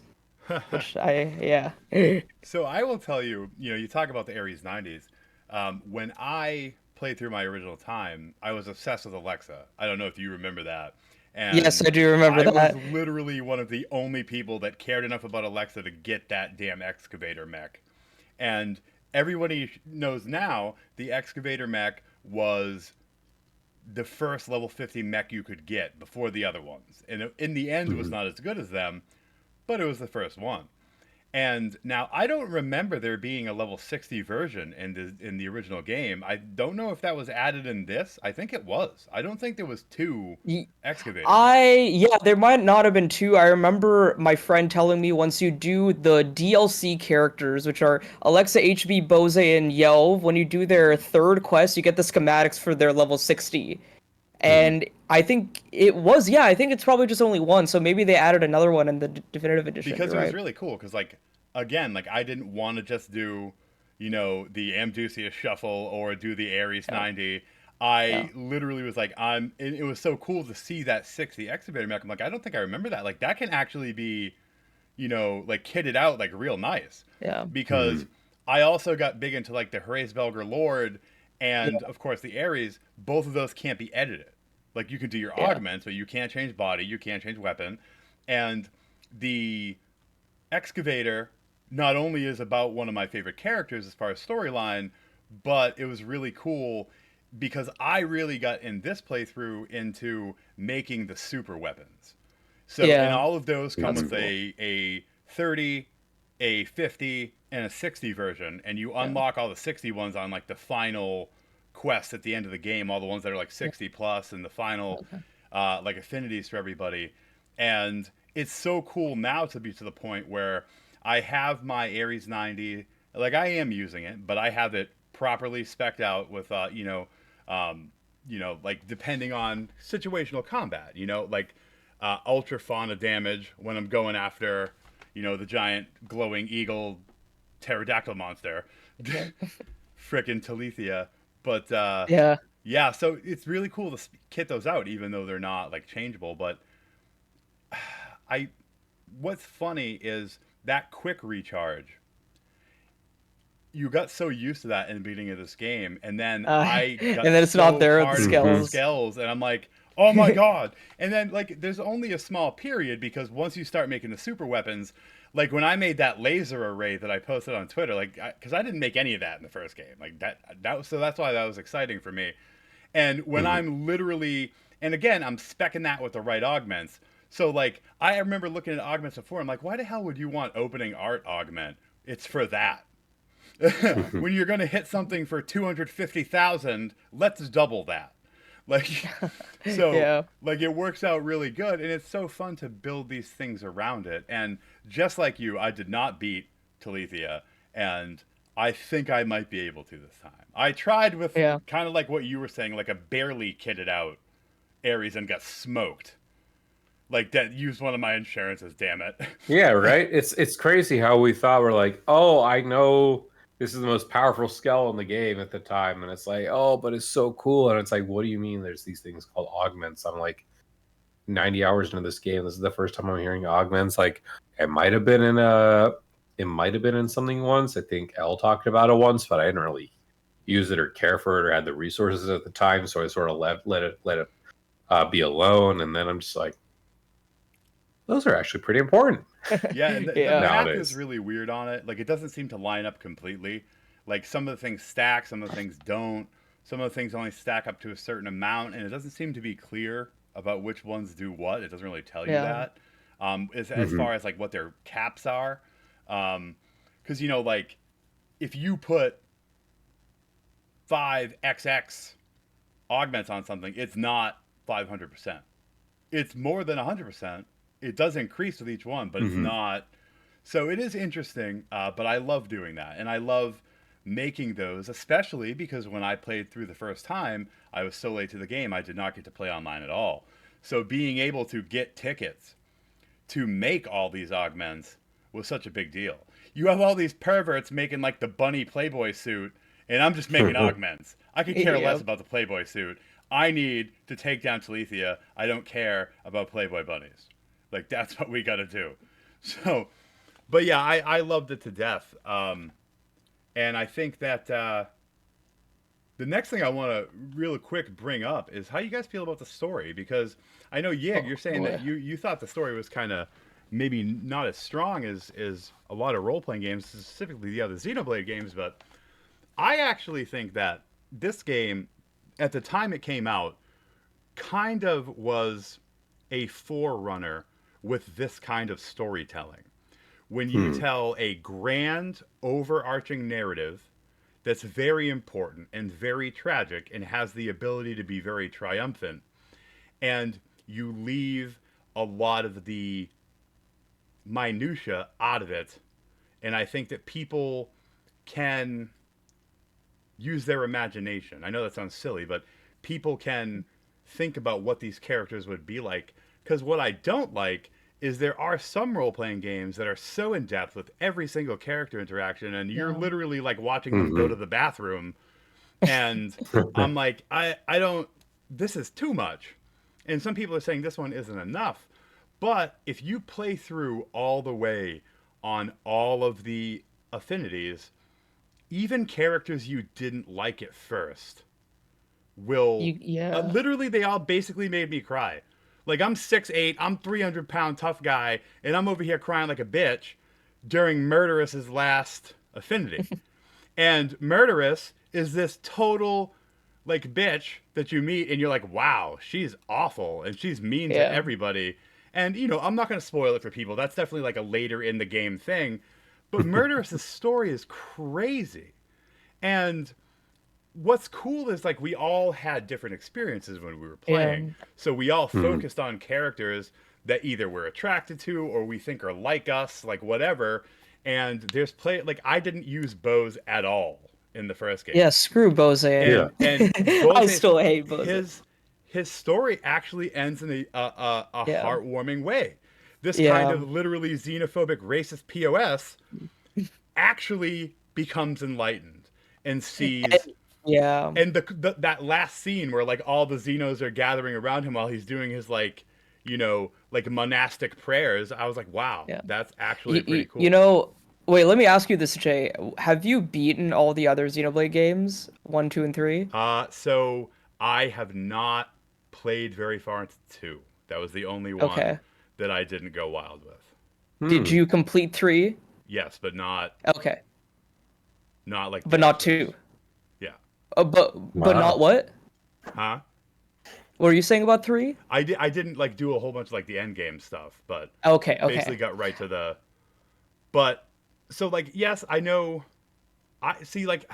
which yeah. So I will tell you, you talk about the Ares 90s. When I played through my original time, I was obsessed with Alexa. I don't know if you remember that. Yes, And I do remember I was that. literally one of the only people that cared enough about Alexa to get that damn excavator mech. And everybody knows now the excavator mech was the first level 50 mech you could get before the other ones. And in the end, it was Mhm. not as good as them, but it was the first one. And now I don't remember there being a level 60 version in the original game. I don't know if that was added in this. I think it was. I don't think there was two Ye- excavator mechs. Yeah, there might not have been two. I remember my friend telling me once you do the DLC characters, which are Alexa, HB, Bose, and Yelv, when you do their third quest, you get the schematics for their level 60. Mhm. And I think it was, yeah, I think it's probably just only one, so maybe they added another one in the definitive edition. Because You're it was right. really cool. Because, like, again, like, I didn't want to just do, the Amducia Shuffle or do the Ares Yeah, 90. yeah, I literally was like, it was so cool to see that 60 excavator mech. I'm like, I don't think I remember that. Like, that can actually be like kitted out like real nice. yeah, Because Mhm. I also got big into like the Hraesvelgr Lord and yeah, of course the Ares. Both of those can't be edited. Like you can do your yeah, augments, but you can't change body, you can't change weapon. And the excavator not only is about one of my favorite characters as far as storyline, but it was really cool because I really got in this playthrough into making the super weapons. So, and yeah. all of those come That's with Mhm. cool. a 30, a 50, and a 60 version, and you Yeah, unlock all the 60 ones on like the final quest at the end of the game, all the ones that are like yeah. 60 plus, and the final Okay. like affinities for everybody. And it's so cool now to be to the point where I have my Ares 90, like I am using it, but I have it properly specced out with um, like depending on situational combat, like ultra fauna damage when I'm going after, the giant glowing eagle pterodactyl monster, Yeah, frickin' Talithia. But yeah. yeah, so it's really cool to kit those out, even though they're not like changeable. But I, what's funny is that quick recharge. You got so used to that in the beginning of this game, and then I And got then it's not so there with the hard into the Mhm. skills. scales, and I'm like, oh my god! And then like, there's only a small period because once you start making the super weapons, like when I made that laser array that I posted on Twitter, like, because I didn't make any of that in the first game, like that was so that's why that was exciting for me. And when Mhm. I'm literally, and again, I'm specking that with the right augments. So like, I remember looking at augments before. I'm like, why the hell would you want opening art augment? It's for that. Mhm. When you're going to hit something for 250,000, let's double that. Like, so Yeah. like it works out really good, and it's so fun to build these things around it. And just like you, I did not beat Talithia, and I think I might be able to this time. I tried with Yeah. kind of like what you were saying, like a barely kitted out Ares and got smoked. Like that used one of my insurances, damn it. Yeah, right. It's crazy how we thought we're like, oh, I know this is the most powerful spell in the game at the time, and it's like, oh, but it's so cool, and it's like, what do you mean? There's these things called augments. I'm like 90 hours into this game. This is the first time I'm hearing augments. Like, it might have been in something once. I think Elle talked about it once, but I didn't really use it or care for it or had the resources at the time, so I sort of let it be alone. And then I'm just like, those are actually pretty important. Yeah, and the Yeah. math is Nowadays. really weird on it. Like it doesn't seem to line up completely. Like some of the things stack, some of the things don't. Some of the things only stack up to a certain amount, and it doesn't seem to be clear about which ones do what. It doesn't really tell you Yeah. that. As Hmm. far as like what their caps are, because you know, like if you put 5xx augments on something, it's not 500%. It's more than 100%. It does increase with each one, but it's Hmm. not. So it is interesting, but I love doing that. And I love making those, especially because when I played through the first time, I was so late to the game, I did not get to play online at all. So being able to get tickets to make all these augments was such a big deal. You have all these perverts making like the bunny Playboy suit, and I'm just making augments. I could care less Yep. about the Playboy suit. I need to take down Talithia. I don't care about Playboy bunnies. Like that's what we got to do. So, but yeah, I loved it to death. And I think that the next thing I want to real quick bring up is how you guys feel about the story, because I know Yig, Oh you're saying that boy. you thought the story was kind of maybe not as strong as a lot of role playing games, specifically the other Xenoblade games, but I actually think that this game, at the time it came out, kind of was a forerunner with this kind of storytelling. When you Hmm. tell a grand, overarching narrative that's very important and very tragic and has the ability to be very triumphant, and you leave a lot of the minutia out of it, and I think that people can use their imagination. I know that sounds silly, but people can think about what these characters would be like. Because what I don't like is there are some role playing games that are so in depth with every single character interaction, and you're Yeah. literally like watching them go Hmm. to the bathroom. And I'm like, I don't, this is too much. And some people are saying this one isn't enough. But if you play through all the way on all of the affinities, even characters you didn't like at first will Yeah. literally they all basically made me cry. Like I'm 6'8", I'm 300-pound tough guy, and I'm over here crying like a bitch during Murderous's last affinity. And Murderous is this total like bitch that you meet and you're like, wow, she's awful and she's mean to Yeah. everybody. And you know, I'm not gonna spoil it for people. That's definitely like a later in the game thing. But Murderous's story is crazy. And what's cool is like we all had different experiences when we were Yeah. playing. So we all Hmm. focused on characters that either we're attracted to or we think are like us, like whatever. And there's play like I didn't use Bose at all in the first game. Yeah. Screw Bose. Yeah. And I Bose still hate Bose. his story actually ends in a Yeah. heartwarming way. This kind Yeah. of literally xenophobic racist POS actually becomes enlightened and sees Yeah. and that last scene where like all the Xenos are gathering around him while he's doing his like you know like monastic prayers. I was like, wow, Yeah. that's actually pretty You cool. know, wait, let me ask you this, Jay. Have you beaten all the other Xenoblade games? One, two, and three? So I have not played very far into two. That was the only one Okay. that I didn't go wild with. Did Hmm. you complete three? Yes, but Okay. not like the But not two. X's. Yeah. But not Wow. what? Huh? What were you saying about three? I didn't like do a whole bunch of like the end game stuff, but Okay, basically okay. got right to the but so like yes, I know I see like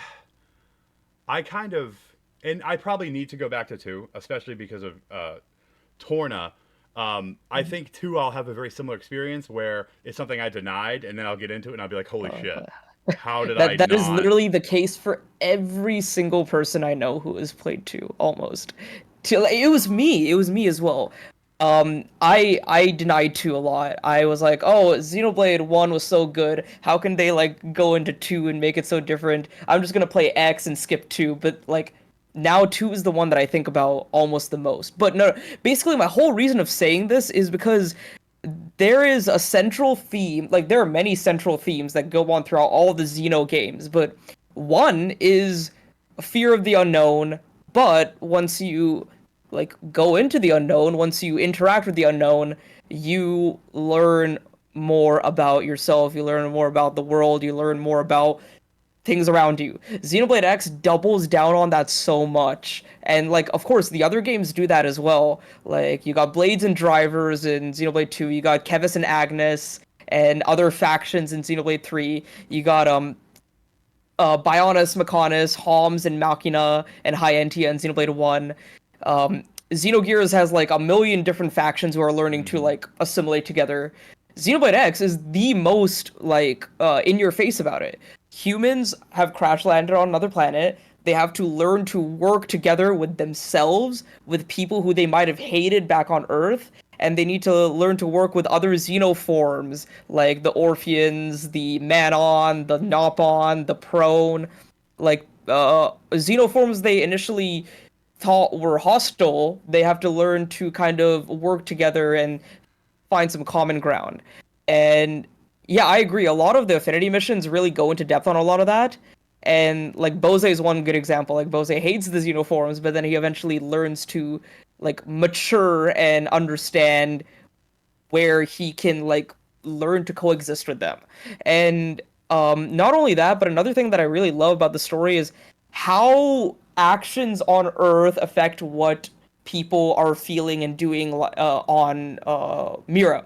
I kind of and I probably need to go back to 2, especially because of Torna. I think 2 I'll have a very similar experience where it's something I denied, and then I'll get into it and I'll be like, holy shit, how did I That is not? literally the case for every single person I know who has played 2, almost. It was me. It was me as well. I denied 2 a lot. I was like, oh, Xenoblade 1 was so good. How can they like go into 2 and make it so different? I'm just gonna play X and skip 2. But like now 2 is the one that I think about almost the most. But no, basically my whole reason of saying this is because there is a central theme. Like there are many central themes that go on throughout all the Xeno games, but one is fear of the unknown. But once you like go into the unknown, once you interact with the unknown, you learn more about yourself, you learn more about the world, you learn more about things around you. Xenoblade X doubles down on that so much. And like of course the other games do that as well. Like you got Blades and Drivers in Xenoblade 2, you got Kevis and Agnes and other factions in Xenoblade 3. You got Bionis, Mechonis, Homs and Machina and Hyentia in Xenoblade 1. Xenogears has like a million different factions who are learning to like assimilate together. Xenoblade X is the most like in your face about it. Humans have crash landed on another planet. They have to learn to work together with themselves, with people who they might have hated back on Earth, and they need to learn to work with other xenoforms like the Orpheans, the Manon, the Nopon, the Prone, like xenoforms they initially thought were hostile. They have to learn to kind of work together and find some common ground. And yeah, I agree. A lot of the affinity missions really go into depth on a lot of that. And like Bose is one good example. Like Bose hates the xenoforms, but then he eventually learns to like mature and understand where he can like learn to coexist with them. And not only that, but another thing that I really love about the story is how actions on Earth affect what people are feeling and doing on Mira.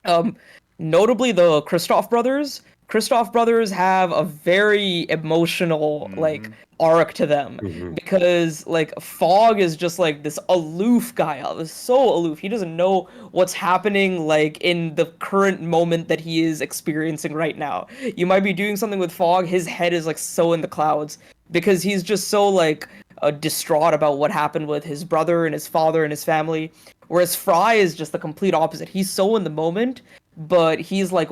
Um, Notably the Kristoff brothers. Kristoff brothers have a very emotional like arc to them Mhm. because like Fog is just like this aloof guy, so aloof. He doesn't know what's happening like in the current moment that he is experiencing right now. You might be doing something with Fog, his head is like so in the clouds because he's just so like distraught about what happened with his brother and his father and his family. Whereas Fry is just the complete opposite. He's so in the moment, but he's like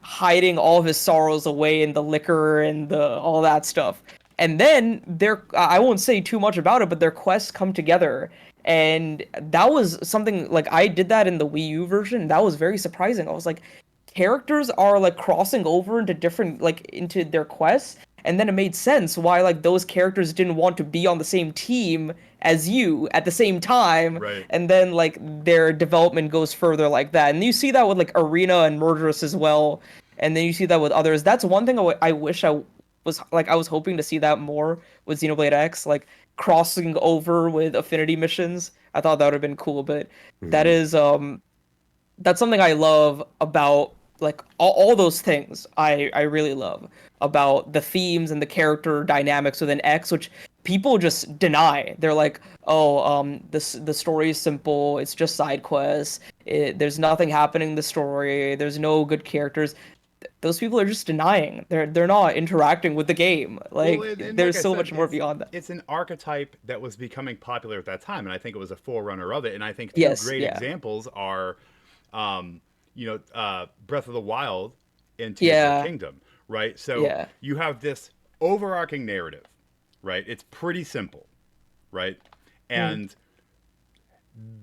hiding all of his sorrows away in the liquor and the all that stuff. And then their I won't say too much about it, but their quests come together. And that was something like I did that in the Wii U version. That was very surprising. I was like, characters are like crossing over into different like into their quests, and then it made sense why like those characters didn't want to be on the same team as you at the same time, Right. and then like their development goes further like that. And you see that with like Arena and Murderous as well, and then you see that with others. That's one thing I wish I was hoping to see that more with Xenoblade X, like crossing over with affinity missions. I thought that would have been cool, but that Mhm. is that's something I love about like all those things I really love about the themes and the character dynamics within X, which people just deny. They're like, oh, the story is simple. It's just side quests. There's nothing happening in the story. There's no good characters. Those people are just denying. They're not interacting with the game. Well, Like and like there's I so said, much more beyond that. it's an archetype that was becoming popular at that time, and I think it was a forerunner of it. And I think two Yes, great yeah, examples are, Breath of the Wild and Tears of the yeah, Kingdom, right? So yeah. you have this overarching narrative, right? It's pretty simple, right? Mm. And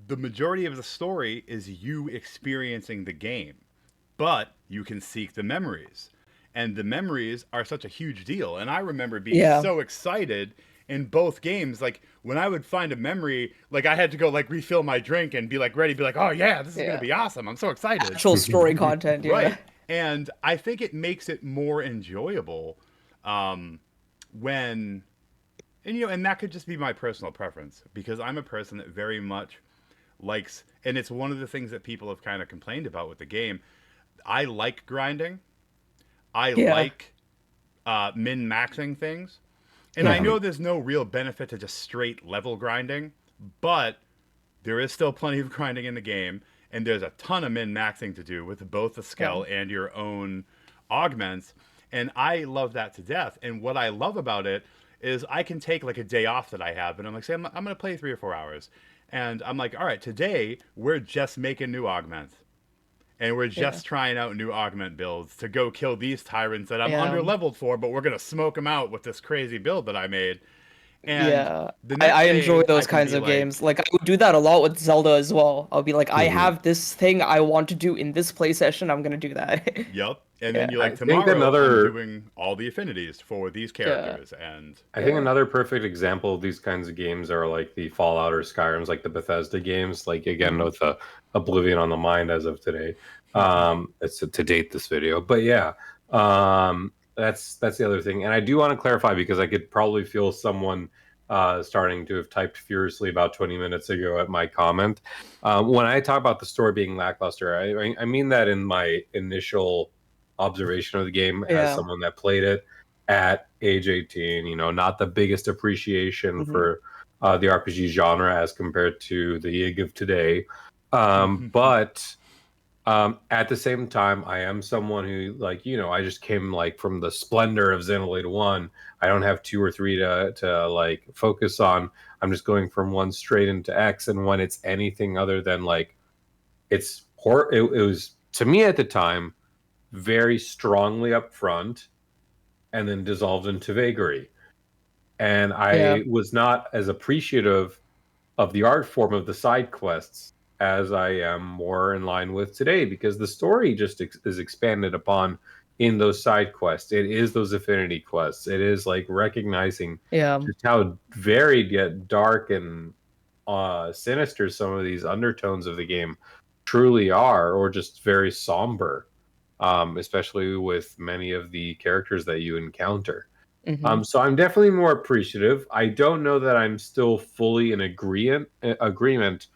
the majority of the story is you experiencing the game, but you can seek the memories. And the memories are such a huge deal. And I remember being Yeah, so excited in both games. Like when I would find a memory, like I had to go like refill my drink and be like ready, be like, oh yeah, this is gonna yeah. be awesome. I'm so excited. Actual story content. Yeah. Right. And I think it makes it more enjoyable um, when and that could just be my personal preference because I'm a person that very much likes, and it's one of the things that people have kind of complained about with the game. I like grinding. I Yeah. like min maxing things, And I know there's no real benefit to just straight level grinding, but there is still plenty of grinding in the game, and there's a ton of min-maxing to do with both the skill and your own augments, and I love that to death. And what I love about it is I can take like a day off that I have, and I'm like, say, I'm going to play 3 or 4 hours. And I'm like, all right, today we're just making new augments. And we're just trying out new augment builds to go kill these tyrants that I'm under-leveled for, but we're going to smoke them out with this crazy build that I made. And the next I day, enjoy those I can kinds be of like, games. Like I would do that a lot with Zelda as well. I'll be like, I have this thing I want to do in this play session. I'm gonna do that. Yep. And then you're like, I think tomorrow I'm doing all the affinities for these characters. And I think another perfect example of these kinds of games are like the Fallout or Skyrims, like the Bethesda games. Like again, with Oblivion on the mind as of today. It's to date this video, but yeah, that's the other thing. And I do want to clarify because I could probably feel someone starting to have typed furiously about 20 minutes ago at my comment. When I talk about the story being lackluster, I mean that in my initial observation of the game as someone that played it at age 18, you know, not the biggest appreciation for the RPG genre as compared to the YIG of today. But at the same time, I am someone who, like, you know, I just came like from the splendor of Xenoblade 1. I don't have 2 or 3 to like focus on. I'm just going from 1 straight into X. And when it's anything other than like, it was, to me at the time, very strongly up front and then dissolved into vagary. And I was not as appreciative of the art form of the side quests as I am more in line with today, because the story just is expanded upon in those side quests. It is those affinity quests. It is like recognizing just how varied yet dark and sinister some of these undertones of the game truly are, or just very somber, especially with many of the characters that you encounter. So I'm definitely more appreciative. I don't know that I'm still fully in agreement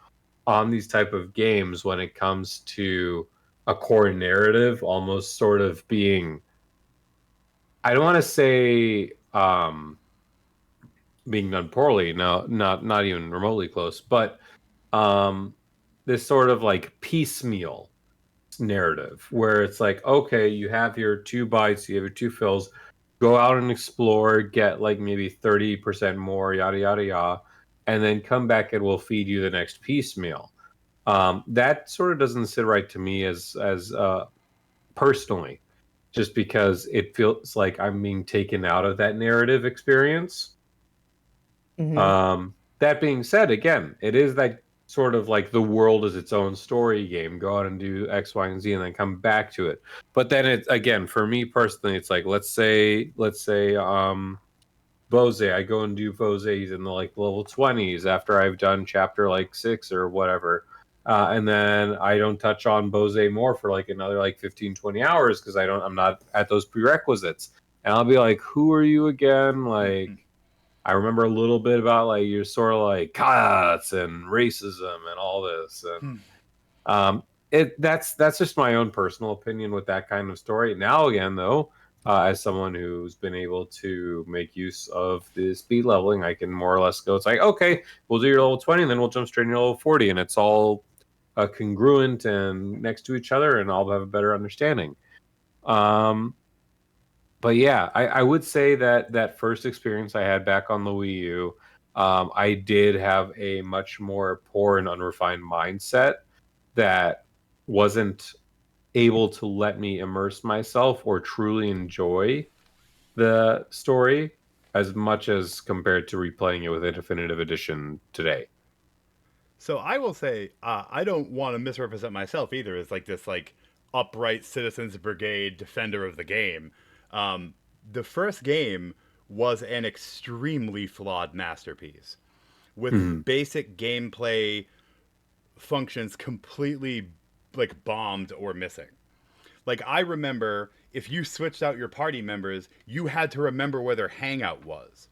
on these type of games when it comes to a core narrative almost sort of being, I don't want to say being done poorly, no, not even remotely close, but this sort of like piecemeal narrative where it's like, okay, you have your 2 bites, you have your 2 fills, go out and explore, get like maybe 30% more, yada yada yada, and then come back and we'll feed you the next piecemeal. That sort of doesn't sit right to me as personally, just because it feels like I'm being taken out of that narrative experience. That being said, again, it is that sort of like the world is its own story game. Go out and do X, Y, and Z, and then come back to it. But then it's, again, for me personally, it's like let's say Bose, I go and do Bose, he's in the like level 20s after I've done chapter like 6 or whatever. And then I don't touch on Bose more for like another like 15, 20 hours because I'm not at those prerequisites. And I'll be like, who are you again? Like, I remember a little bit about like you're sort of like cuts and racism and all this. And that's just my own personal opinion with that kind of story. Now again, though, as someone who's been able to make use of the speed leveling, I can more or less go, it's like, okay, we'll do your level 20 and then we'll jump straight into level 40. And it's all congruent and next to each other, and I'll have a better understanding. But yeah, I would say that first experience I had back on the Wii U, I did have a much more poor and unrefined mindset that wasn't able to let me immerse myself or truly enjoy the story as much as compared to replaying it with a definitive edition today. So I will say, I don't want to misrepresent myself either as like this like upright Citizens Brigade defender of the game. The first game was an extremely flawed masterpiece with basic gameplay functions completely like bombed or missing. Like I remember if you switched out your party members, you had to remember where their hangout was.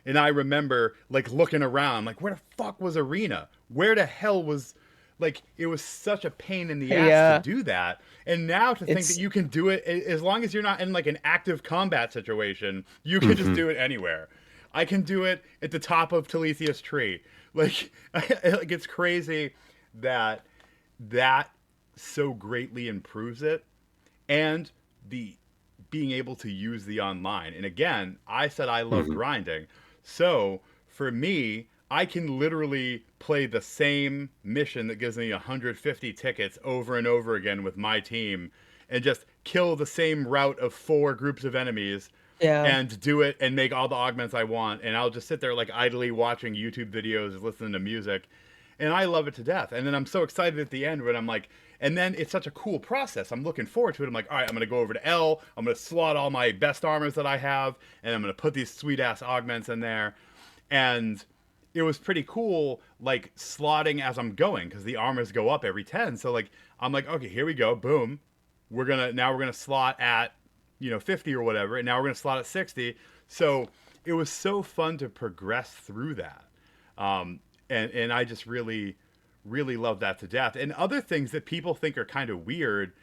And I remember like looking around like, where the fuck was Arena? Where the hell was, like, it was such a pain in the ass to do that. And now to think that you can do it as long as you're not in like an active combat situation, you can just do it anywhere. I can do it at the top of Talisia's tree. Like, like it's crazy that that so greatly improves it, and the being able to use the online. And again, I said I love grinding. So for me, I can literally play the same mission that gives me 150 tickets over and over again with my team and just kill the same route of 4 groups of enemies Yeah. and do it and make all the augments I want. And I'll just sit there like idly watching YouTube videos, listening to music. And I love it to death. And then I'm so excited at the end when I'm like, and then it's such a cool process. I'm looking forward to it. I'm like, all right, I'm going to go over to L. I'm going to slot all my best armors that I have. And I'm going to put these sweet ass augments in there. And it was pretty cool, like slotting as I'm going because the armors go up every 10. So like, I'm like, okay, here we go. Boom. We're going to slot at, 50 or whatever. And now we're going to slot at 60. So it was so fun to progress through that. And I just really, really love that to death. And other things that people think are kind of weird,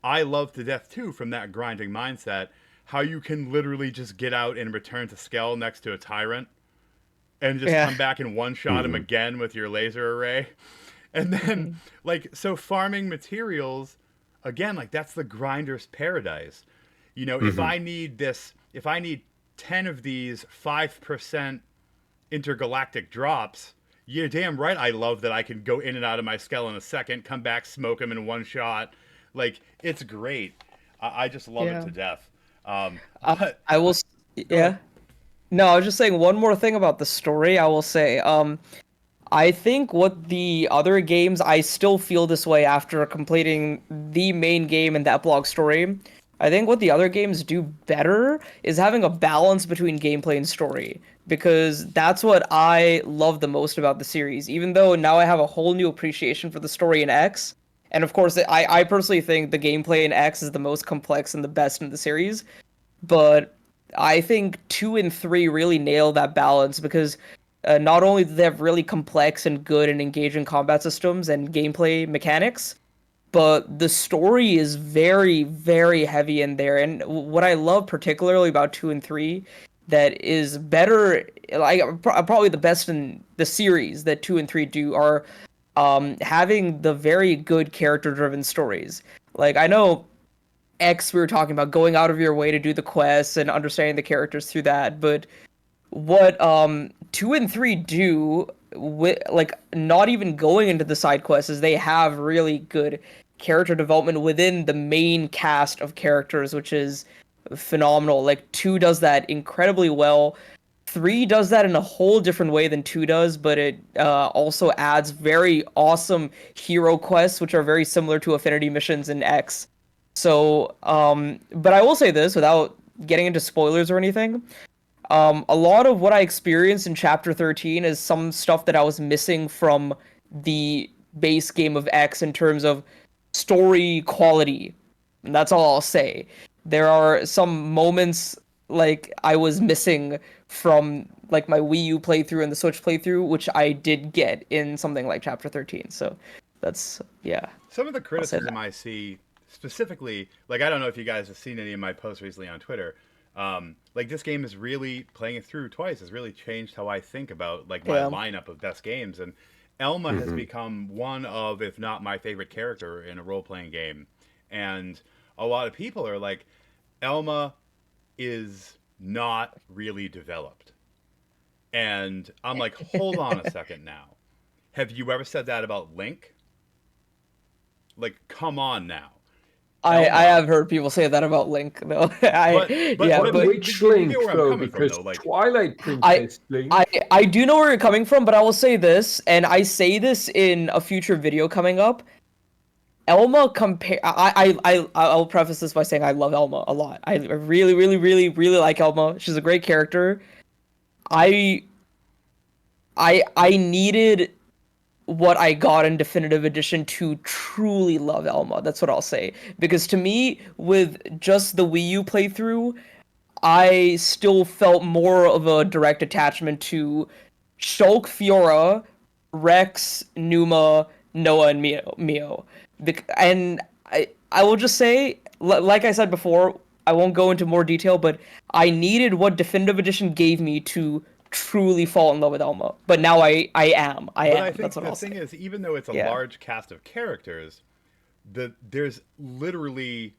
I love to death too from that grinding mindset. How you can literally just get out and return to Skell next to a tyrant and just come back and one-shot him again with your laser array. And then, like, so farming materials, again, like, that's the grinder's paradise. If I need 10 of these 5% intergalactic drops, you're damn right I love that I can go in and out of my Skell in a second, come back, smoke him in one shot. Like, it's great. I just love it to death. But I will, yeah. No, I was just saying one more thing about the story. I will say, I think what the other games, I still feel this way after completing the main game and the epilogue story. I think what the other games do better is having a balance between gameplay and story, because that's what I love the most about the series. Even though now I have a whole new appreciation for the story in X, and of course, I personally think the gameplay in X is the most complex and the best in the series, but I think 2 and 3 really nail that balance because not only do they have really complex and good and engaging combat systems and gameplay mechanics, but the story is very, very heavy in there. And what I love particularly about 2 and 3 that is better, like probably the best in the series that 2 and 3 do are having the very good character-driven stories. Like, I know X, we were talking about going out of your way to do the quests and understanding the characters through that, but what 2 and 3 do, with like not even going into the side quests, is they have really good character development within the main cast of characters, which is phenomenal. Like 2 does that incredibly well. 3 does that in a whole different way than 2 does, but it also adds very awesome hero quests, which are very similar to affinity missions in X. So, but I will say this without getting into spoilers or anything. A lot of what I experienced in Chapter 13 is some stuff that I was missing from the base game of X in terms of story quality. And that's all I'll say. There are some moments like I was missing from like my Wii U playthrough and the Switch playthrough, which I did get in something like Chapter 13. So that's, yeah. Some of the criticism I see specifically, like, I don't know if you guys have seen any of my posts recently on Twitter. Like, this game is really, playing it through twice, has really changed how I think about, like, my lineup of best games. And Elma has become one of, if not my favorite character in a role-playing game. And a lot of people are like, Elma is not really developed. And I'm like, hold on a second now. Have you ever said that about Link? Like, come on now. I have heard people say that about Link, though. But which Link, though? Because like, Twilight Princess Link. I do know where you're coming from, but I will say this, and I say this in a future video coming up. Elma I'll preface this by saying I love Elma a lot. I really, really, really, really like Elma. She's a great character. I needed what I got in Definitive Edition to truly love Elma. That's what I'll say. Because to me, with just the Wii U playthrough, I still felt more of a direct attachment to Shulk, Fiora, Rex, Numa, Noah, and Mio. And I will just say, like I said before, I won't go into more detail, but I needed what Definitive Edition gave me to truly fall in love with Elma. But now I am. I But am. I think That's what the I'll thing say. is, even though it's a Yeah. large cast of characters, there's literally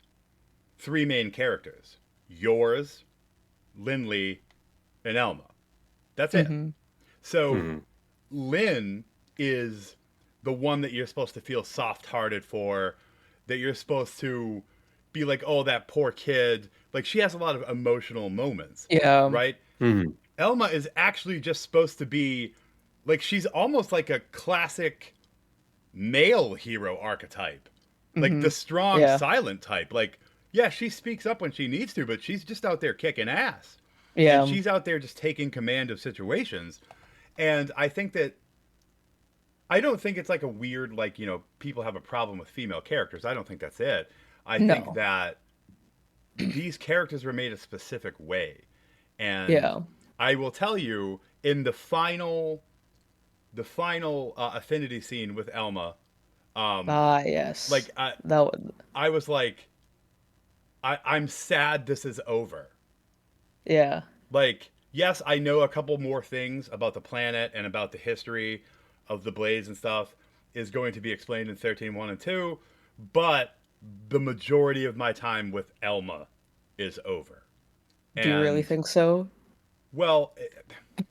three main characters: yours, Lindley, and Elma. That's it. Hmm. So Hmm. Lynn is the one that you're supposed to feel soft-hearted for, that you're supposed to be like, oh, that poor kid. Like she has a lot of emotional moments, Yeah. right? Hmm. Elma is actually just supposed to be like she's almost like a classic male hero archetype. Like Hmm. the strong Yeah. silent type. Like, yeah, she speaks up when she needs to, but she's just out there kicking ass. And Yeah. she's out there just taking command of situations. And I think that I don't think it's like a weird like, people have a problem with female characters. I don't think that's it. I think No. that these characters were made a specific way. And Yeah. I will tell you in the final affinity scene with Elma, um Ah, yes. like I That would. I was like I'm sad this is over. Yeah. Like, yes, I know a couple more things about the planet and about the history of the blades and stuff is going to be explained in 13.1 and 2, but the majority of my time with Elma is over. Do you really And, think so? well,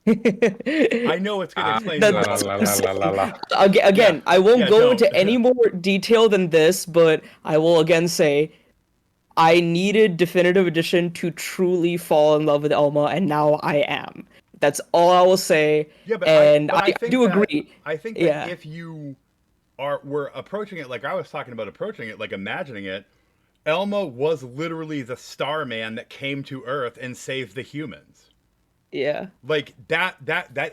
I know it's going to Ah, explain la more. la That's la what I'm la la la saying. la. Yeah, Again, I won't yeah, go don't. into any more detail than this, but I will again say I needed Definitive Edition to truly fall in love with Elma, and now I am. That's all I will say, Yeah, but I and but I I think do that agree. I think that Yeah, if you were approaching it like I was talking about approaching it, like imagining it, Elma was literally the Starman that came to Earth and saved the humans. yeah, Like that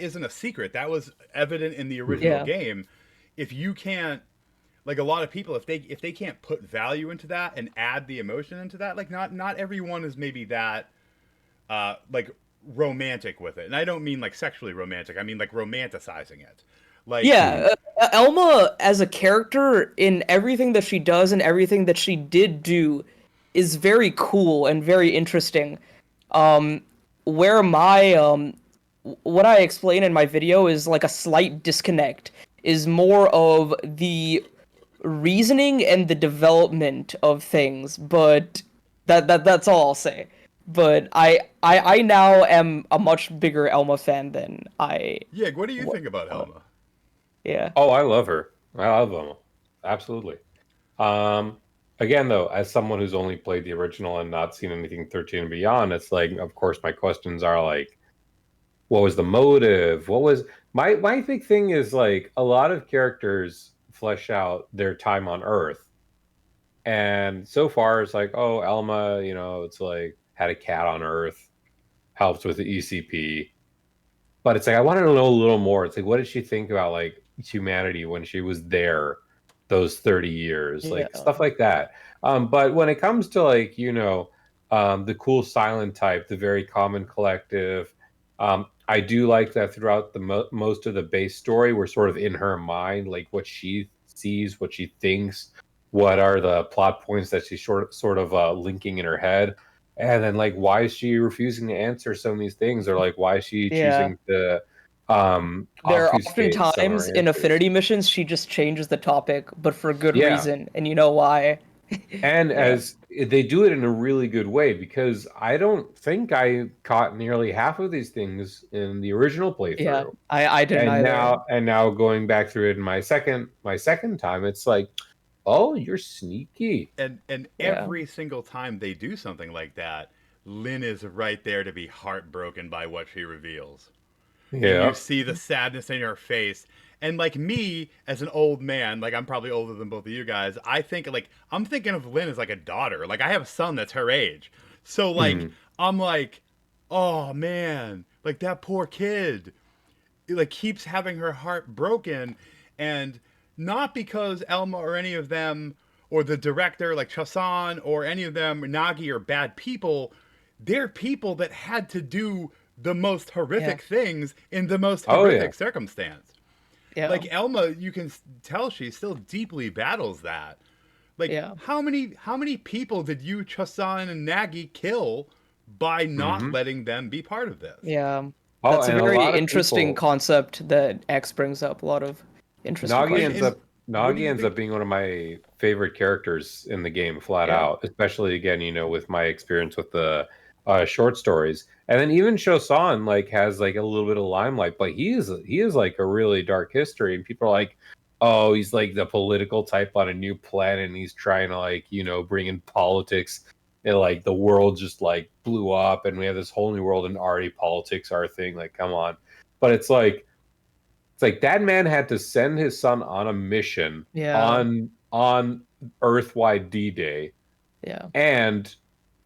isn't a secret. That was evident in the original Mhm. yeah, game. If you can't, like, a lot of people, if they can't put value into that and add the emotion into that, like not everyone is maybe that like romantic with it. And I don't mean like sexually romantic. I mean like romanticizing it. Like, Mhm. yeah. Elma as a character in everything that she does and everything that she did do is very cool and very interesting. Um, where my what I explain in my video is like a slight disconnect is more of the reasoning and the development of things, but that's all I'll say. But I now am a much bigger Elma fan than I yeah, what do you was. think about Elma? Yeah. Oh, I love her. I love them. Absolutely. Um, Again, though, as someone who's only played the original and not seen anything 13 and beyond, it's like, of course, my questions are like, what was the motive? What was my big thing is like a lot of characters flesh out their time on Earth. And so far it's like, oh, Elma, it's like had a cat on Earth, helped with the ECP. But it's like I wanted to know a little more. It's like, what did she think about like humanity when she was there those 30 years? Yeah. Like stuff like that. But when it comes to like, the cool silent type, the very common collective, I do like that throughout the most of the base story, we're sort of in her mind, like what she sees, what she thinks, what are the plot points that she's sort of linking in her head. And then like why is she refusing to answer some of these things? Or like why is she Yeah. choosing to There are often obfuscate some of times her in answers? Affinity missions she just changes the topic, but for good Yeah. reason, and you know why. And Yeah. as they do it in a really good way, because I don't think I caught nearly half of these things in the original Yeah. playthrough. I didn't And either. now going back through it in my second time, it's like, oh, you're sneaky. And Yeah. every single time they do something like that, Lynn is right there to be heartbroken by what she reveals. And you Yeah. see the sadness in her face. And like me, as an old man, like I'm probably older than both of you guys, I think like I'm thinking of Lynn as like a daughter. Like I have a son that's her age. So like Mhm. I'm like, oh man, like that poor kid. It, like keeps having her heart broken, and not because Elma or any of them or the director like Chasan or any of them Nagi are bad people. They're people that had to do the most Yeah. horrific things in the most Oh yeah. horrific circumstance. Yeah. Like Elma, you can tell she still deeply battles that. Like Yeah. how many people did you Chasan and Nagi kill by not Hmm. letting them be part of this? Yeah. Oh, That's a and a very lot of interesting people. concept that X brings up. A lot of interesting Nagi And, ends questions. and up what do Nagi you ends think? up being one of my favorite characters in the game, flat Yeah. out. Especially again, with my experience with the short stories, and then even Shosan like has like a little bit of limelight, but he is like a really dark history, and people are like, oh, he's like the political type on a new planet, and he's trying to like bring in politics, and like the world just like blew up, and we have this whole new world, and already politics are a thing. Like, come on, but it's like that man had to send his son on a mission Yeah. on Earthwide D-Day, Yeah. and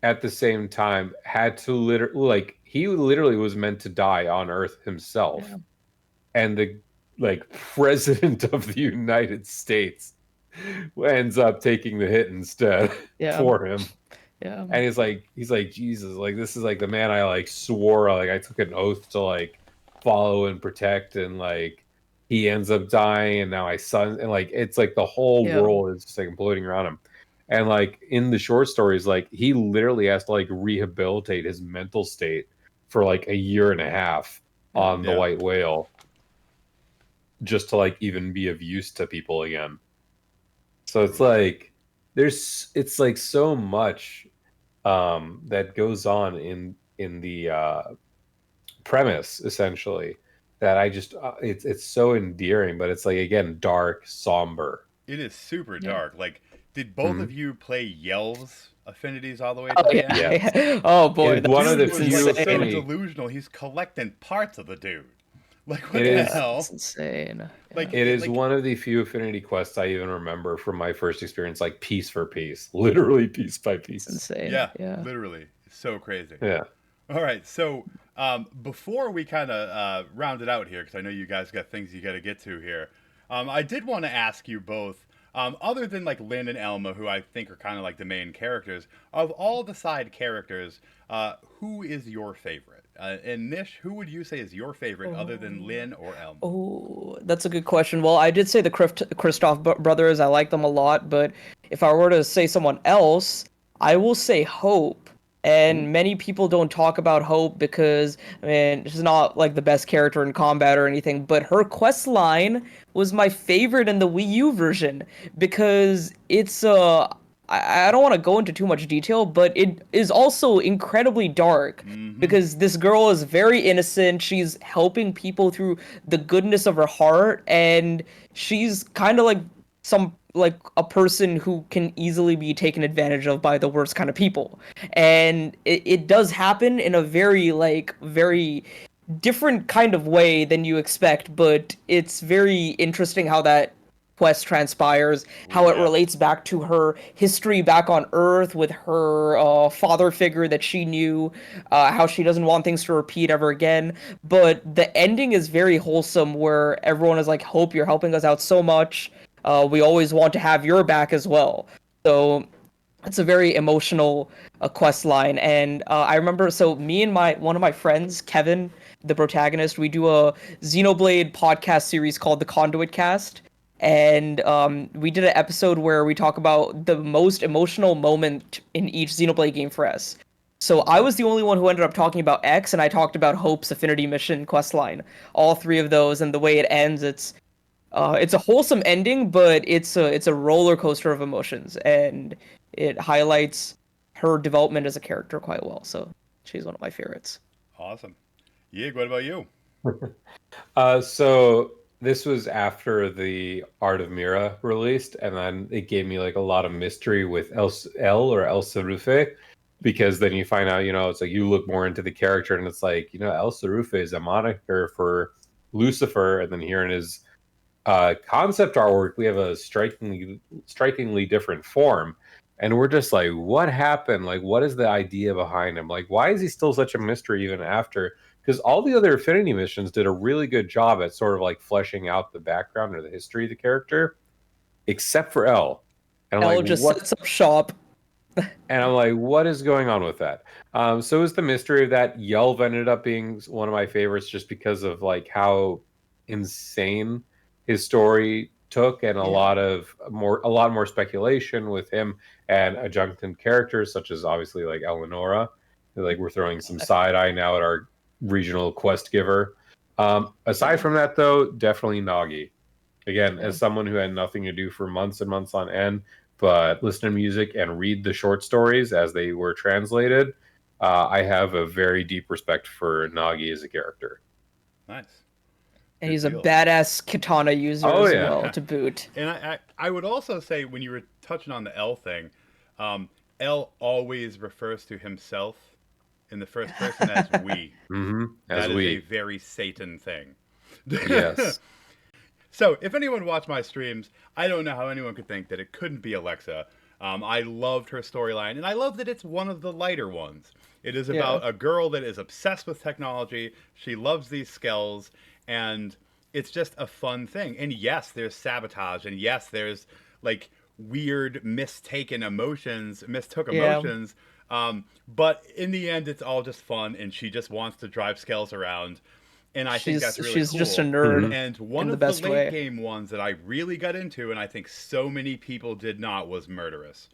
at the same time had to literally like he literally was meant to die on Earth himself, Yeah. and the like president of the United States ends up taking the hit instead Yeah. for him. Yeah. And he's like Jesus, like this is like the man I like swore like I took an oath to like follow and protect, and like he ends up dying, and now my son, and like it's like the whole Yeah. world is just like imploding around him. And like in the short stories, like he literally has to like rehabilitate his mental state for like a year and a half on the Yeah. white whale, just to like even be of use to people again. So it's like it's like so much that goes on in the premise essentially, that I just it's so endearing, but it's like again dark, somber. It is super Yeah. dark. Like, did both Mhm. of you play Yelv's affinities all the way to Oh the end? yeah. Yes, Yeah. Oh it boy, is one of Dude the that's was like few so insane. affinity. delusional. He's collecting parts of the dude. Like, what It the is That's hell? insane. Yeah. Like, it is like one of the few affinity quests I even remember from my first experience, like piece for piece, literally piece by It's piece. insane. yeah, Yeah. literally, so crazy. Yeah. All right, so before we kind of round it out here, because I know you guys got things you got to get to here, I did want to ask you both, other than like Lynn and Elma, who I think are kind of like the main characters, of all the side characters, who is your favorite? And Nish, who would you say is your favorite other than Lynn or Elma? Oh, that's a good question. Well, I did say the Kristoff brothers. I like them a lot, but if I were to say someone else, I will say Hope. And many people don't talk about Hope because, I mean, she's not like the best character in combat or anything, but her quest line was my favorite in the Wii U version because I don't want to go into too much detail, but it is also incredibly dark Mm-hmm. because this girl is very innocent. She's helping people through the goodness of her heart, and she's kind of like a person who can easily be taken advantage of by the worst kind of people. And it does happen in a very different kind of way than you expect, but it's very interesting how that quest transpires, Oh how it yeah. relates back to her history back on Earth with her father figure that she knew, how she doesn't want things to repeat ever again. But the ending is very wholesome, where everyone is like, "Hope, you're helping us out so much. We always want to have your back as well." So it's a very emotional quest line, and I remember. So me and my one of my friends, Kevin, the protagonist, we do a Xenoblade podcast series called the Conduit Cast, and we did an episode where we talk about the most emotional moment in each Xenoblade game for us. So I was the only one who ended up talking about X, and I talked about Hope's Affinity Mission quest line. All three of those, and the way it ends, it's a wholesome ending, but it's a roller coaster of emotions, and it highlights her development as a character quite well. So she's one of my favorites. Awesome. Yig, what about you? So this was after the Art of Mira released, and then it gave me like a lot of mystery with El Sarufe, because then you find out, it's like you look more into the character, and it's like, El Sarufe is a moniker for Lucifer, and then here in his concept artwork, we have a strikingly different form. And we're just like, what happened? Like, what is the idea behind him? Like, why is he still such a mystery even after? Because all the other Affinity missions did a really good job at sort of like fleshing out the background or the history of the character, except for L. And I'm Ella like, just what? sets up shop. And I'm like, what is going on with that? So is the mystery of that. Yelv ended up being one of my favorites just because of like how insane his story took, and Yeah, a lot more speculation with him and adjunctant characters such as obviously like Eleonora. Like we're throwing some side eye now at our regional quest giver. Aside from that, though, definitely Nagi. Again, as someone who had nothing to do for months and months on end, but listen to music and read the short stories as they were translated, I have a very deep respect for Nagi as a character. Nice. And he's a badass katana user as well, to boot. And I would also say, when you were touching on the L thing, L always refers to himself in the first person as we. That is a very Satan thing. Yes. So, if anyone watched my streams, I don't know how anyone could think that it couldn't be Alexa. I loved her storyline, and I love that it's one of the lighter ones. It is about a girl that is obsessed with technology. She loves these skills, and it's just a fun thing. And yes, there's sabotage, and yes, there's like weird mistook emotions. But in the end, it's all just fun, and she just wants to drive Skells around. And I think that's really cool. She's just a nerd. And one of the late game ones that I really got into, and I think so many people did not, was Murderous.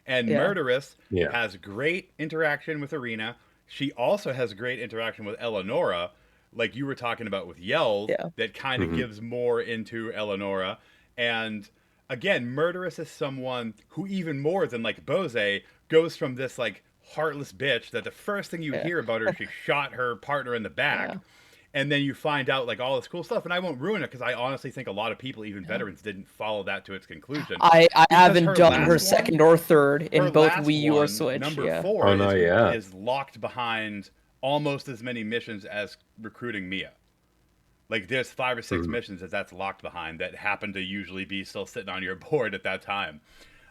And Murderous has great interaction with Arena. She also has great interaction with Eleonora, like you were talking about with Yells, that kind of gives more into Eleonora. And again, Murderous is someone who, even more than like Bose, goes from this like heartless bitch that the first thing you hear about her, she shot her partner in the back. And then you find out like all this cool stuff, and I won't ruin it because I honestly think a lot of people, even veterans, didn't follow that to its conclusion. I haven't done her second or third in both Wii U or Switch. Number 4 is locked behind almost as many missions as recruiting Mia. Like there's 5 or 6 missions that's locked behind that happen to usually be still sitting on your board at that time.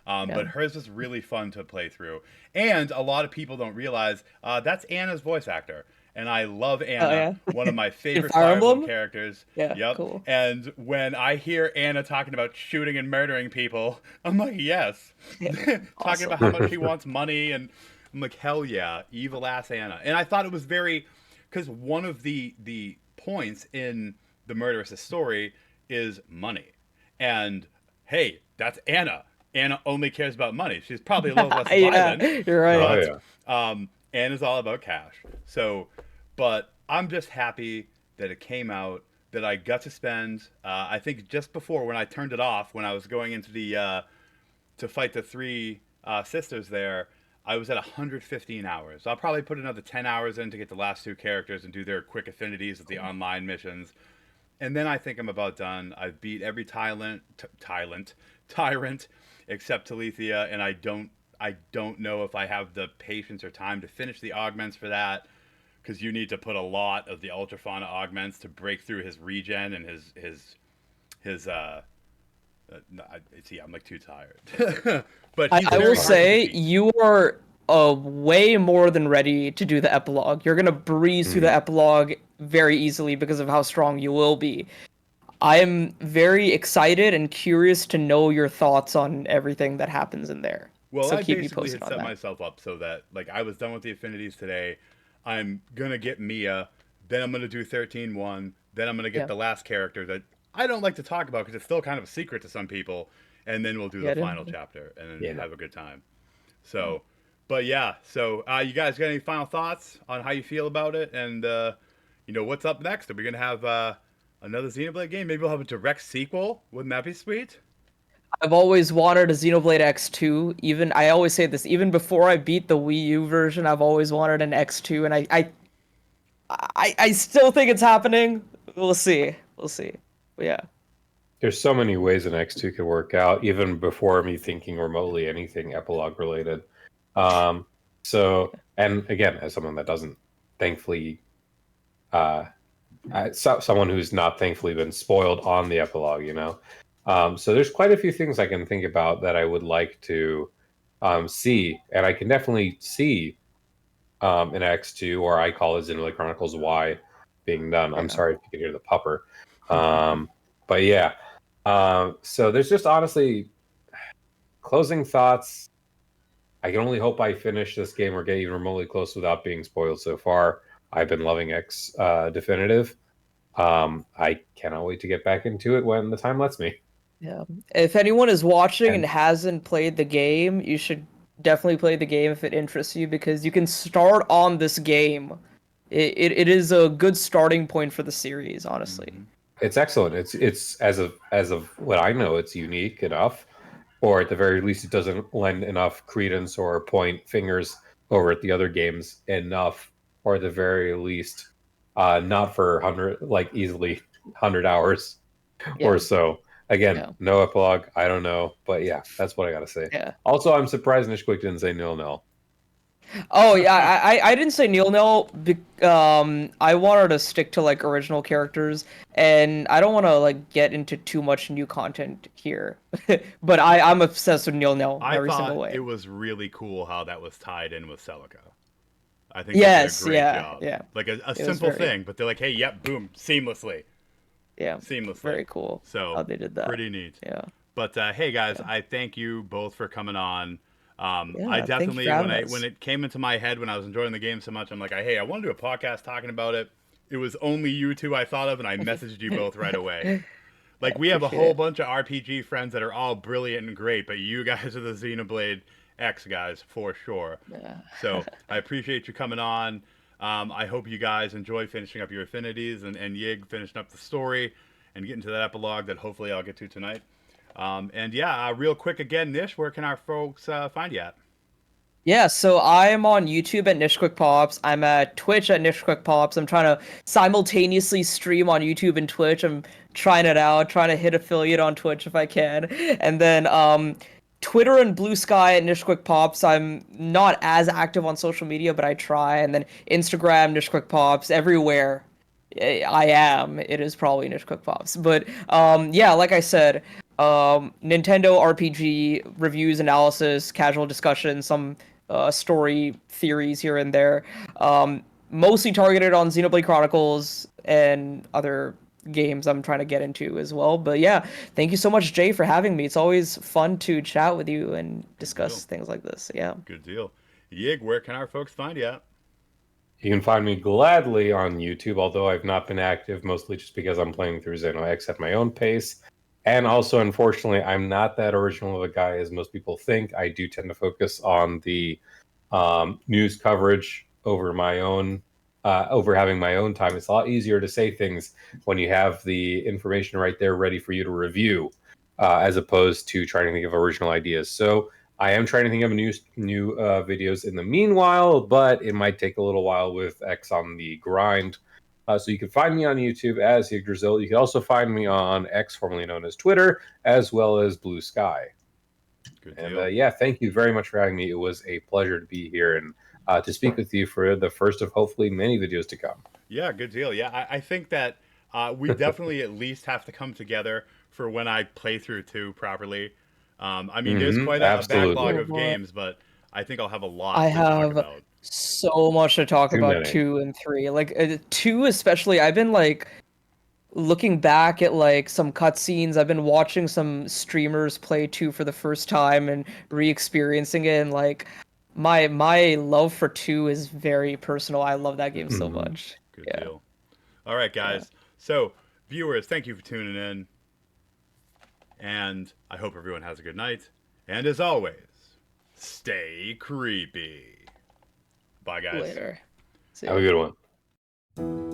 But hers is really fun to play through, and a lot of people don't realize that's Anna's voice actor. And I love Anna, one of my favorite Fire Emblem characters. Cool. And when I hear Anna talking about shooting and murdering people, I'm like, yes. Talking about how much she wants money, and I'm like, hell yeah, evil ass Anna. And I thought it was very, because one of the points in the Murderous story is money. And hey, that's Anna. Anna only cares about money. She's probably a little less violent. You're right. But, Anna's all about cash. So, but I'm just happy that it came out, that I got to spend, I think just before when I turned it off, when I was going into the, to fight the 3 sisters there, I was at 115 hours. I'll probably put another 10 hours in to get the last 2 characters and do their quick affinities with the online missions. And then I think I'm about done. I've beat every tyrant except Talithia, and I don't know if I have the patience or time to finish the augments for that, because you need to put a lot of the Ultrafauna augments to break through his regen and his I'm like too tired. But I will say you are way more than ready to do the epilogue. You're gonna breeze through the epilogue very easily because of how strong you will be. I am very excited and curious to know your thoughts on everything that happens in there. Well, so I keep basically had set myself up so that, like, I was done with the affinities today. I'm going to get Mia, then I'm going to do 13-1, then I'm going to get the last character that I don't like to talk about because it's still kind of a secret to some people, and then we'll do the final chapter, and then have a good time. So, but yeah, so you guys got any final thoughts on how you feel about it, and, what's up next? Are we going to have another Xenoblade game? Maybe we'll have a direct sequel? Wouldn't that be sweet? I've always wanted a Xenoblade X2. I always say this, even before I beat the Wii U version, I've always wanted an X2, and I still think it's happening. We'll see. But yeah. There's so many ways an X2 could work out, even before me thinking remotely anything epilogue related. So, and again, as someone that doesn't thankfully, someone who's not thankfully been spoiled on the epilogue, so there's quite a few things I can think about that I would like to see, and I can definitely see an X2, or I call it Xenoblade Chronicles Y, being done. I'm sorry if you can hear the pupper. But yeah, so there's just honestly closing thoughts. I can only hope I finish this game or get even remotely close without being spoiled so far. I've been loving X Definitive. I cannot wait to get back into it when the time lets me. Yeah. If anyone is watching and hasn't played the game, you should definitely play the game if it interests you, because you can start on this game it is a good starting point for the series, honestly. It's excellent. It's as of what I know, it's unique enough, or at the very least, it doesn't lend enough credence or point fingers over at the other games enough, or at the very least, not for 100 like easily 100 hours Yeah, or so. Again, yeah, no epilogue. I don't know, but yeah, that's what I gotta say. yeah. Also, I'm surprised Nishquick didn't say nil. Oh yeah, I didn't say nil. I wanted to stick to like original characters, and I don't want to like get into too much new content here. But I'm obsessed with nil I every single thought way. it was really cool how that was tied in with Celica. I think they did a Yes, great yeah, job. yeah. Like a It was simple very, thing, but they're like, hey, yep, boom, seamlessly. yeah, Seamlessly. very cool So how they did that. pretty neat. Yeah, But hey guys, yeah, I thank you both for coming on. I yeah. Thank you for definitely having when us. it came into my head when I was enjoying the game so much, I'm like, hey, I want to do a podcast talking about it. It was only you two I thought of, and I messaged you both right away. I Like we have a appreciate whole it. bunch of RPG friends that are all brilliant and great, but you guys are the Xenoblade X guys for sure. Yeah. So I appreciate you coming on. I hope you guys enjoy finishing up your affinities and Yig finishing up the story and getting to that epilogue that hopefully I'll get to tonight. And yeah, real quick again, Nish, where can our folks find you at? Yeah, so I'm on YouTube at NishQuickPops. I'm at Twitch at NishQuickPops. I'm trying to simultaneously stream on YouTube and Twitch. I'm trying it out, trying to hit affiliate on Twitch if I can. And then Twitter and Blue Sky at NishQuickPops. I'm not as active on social media, but I try. And then Instagram, NishQuickPops, everywhere. I am. It is probably NishQuickPops. But yeah, like I said, Nintendo RPG reviews, analysis, casual discussion, some story theories here and there. Mostly targeted on Xenoblade Chronicles and other games I'm trying to get into as well. But yeah, thank you so much, Jay, for having me. It's always fun to chat with you and Good deal. discuss things like this. Yeah. Good deal. Yig, where can our folks find you at? You can find me gladly on YouTube, although I've not been active, mostly just because I'm playing through Xeno X at my own pace. And also, unfortunately, I'm not that original of a guy as most people think. I do tend to focus on the news coverage over my own, over having my own time. It's a lot easier to say things when you have the information right there ready for you to review, as opposed to trying to think of original ideas. So I am trying to think of new videos in the meanwhile, but it might take a little while with X on the grind. So you can find me on YouTube as Yggdrasil. You can also find me on X, formerly known as Twitter, as well as Blue Sky. Good And deal. yeah, thank you very much for having me. It was a pleasure to be here and to speak with you for the first of hopefully many videos to come. Yeah, good deal. Yeah, I think that we definitely at least have to come together for when I play through 2 properly. I mean, there's quite a backlog Absolutely. Oh of boy. games, but I think I'll have a I lot to talk have about. so much to talk Too about many. 2 and 3. Like 2 especially, I've been like looking back at like some cutscenes. I've been watching some streamers play 2 for the first time and re-experiencing it, and like my love for 2 is very personal. I love that game so Mhm. much. Good Yeah. deal. All right, Yeah. guys. So, viewers, thank you for tuning in. And I hope everyone has a good night. And as always, stay creepy. Bye, guys. Later. See Have ya. a good one.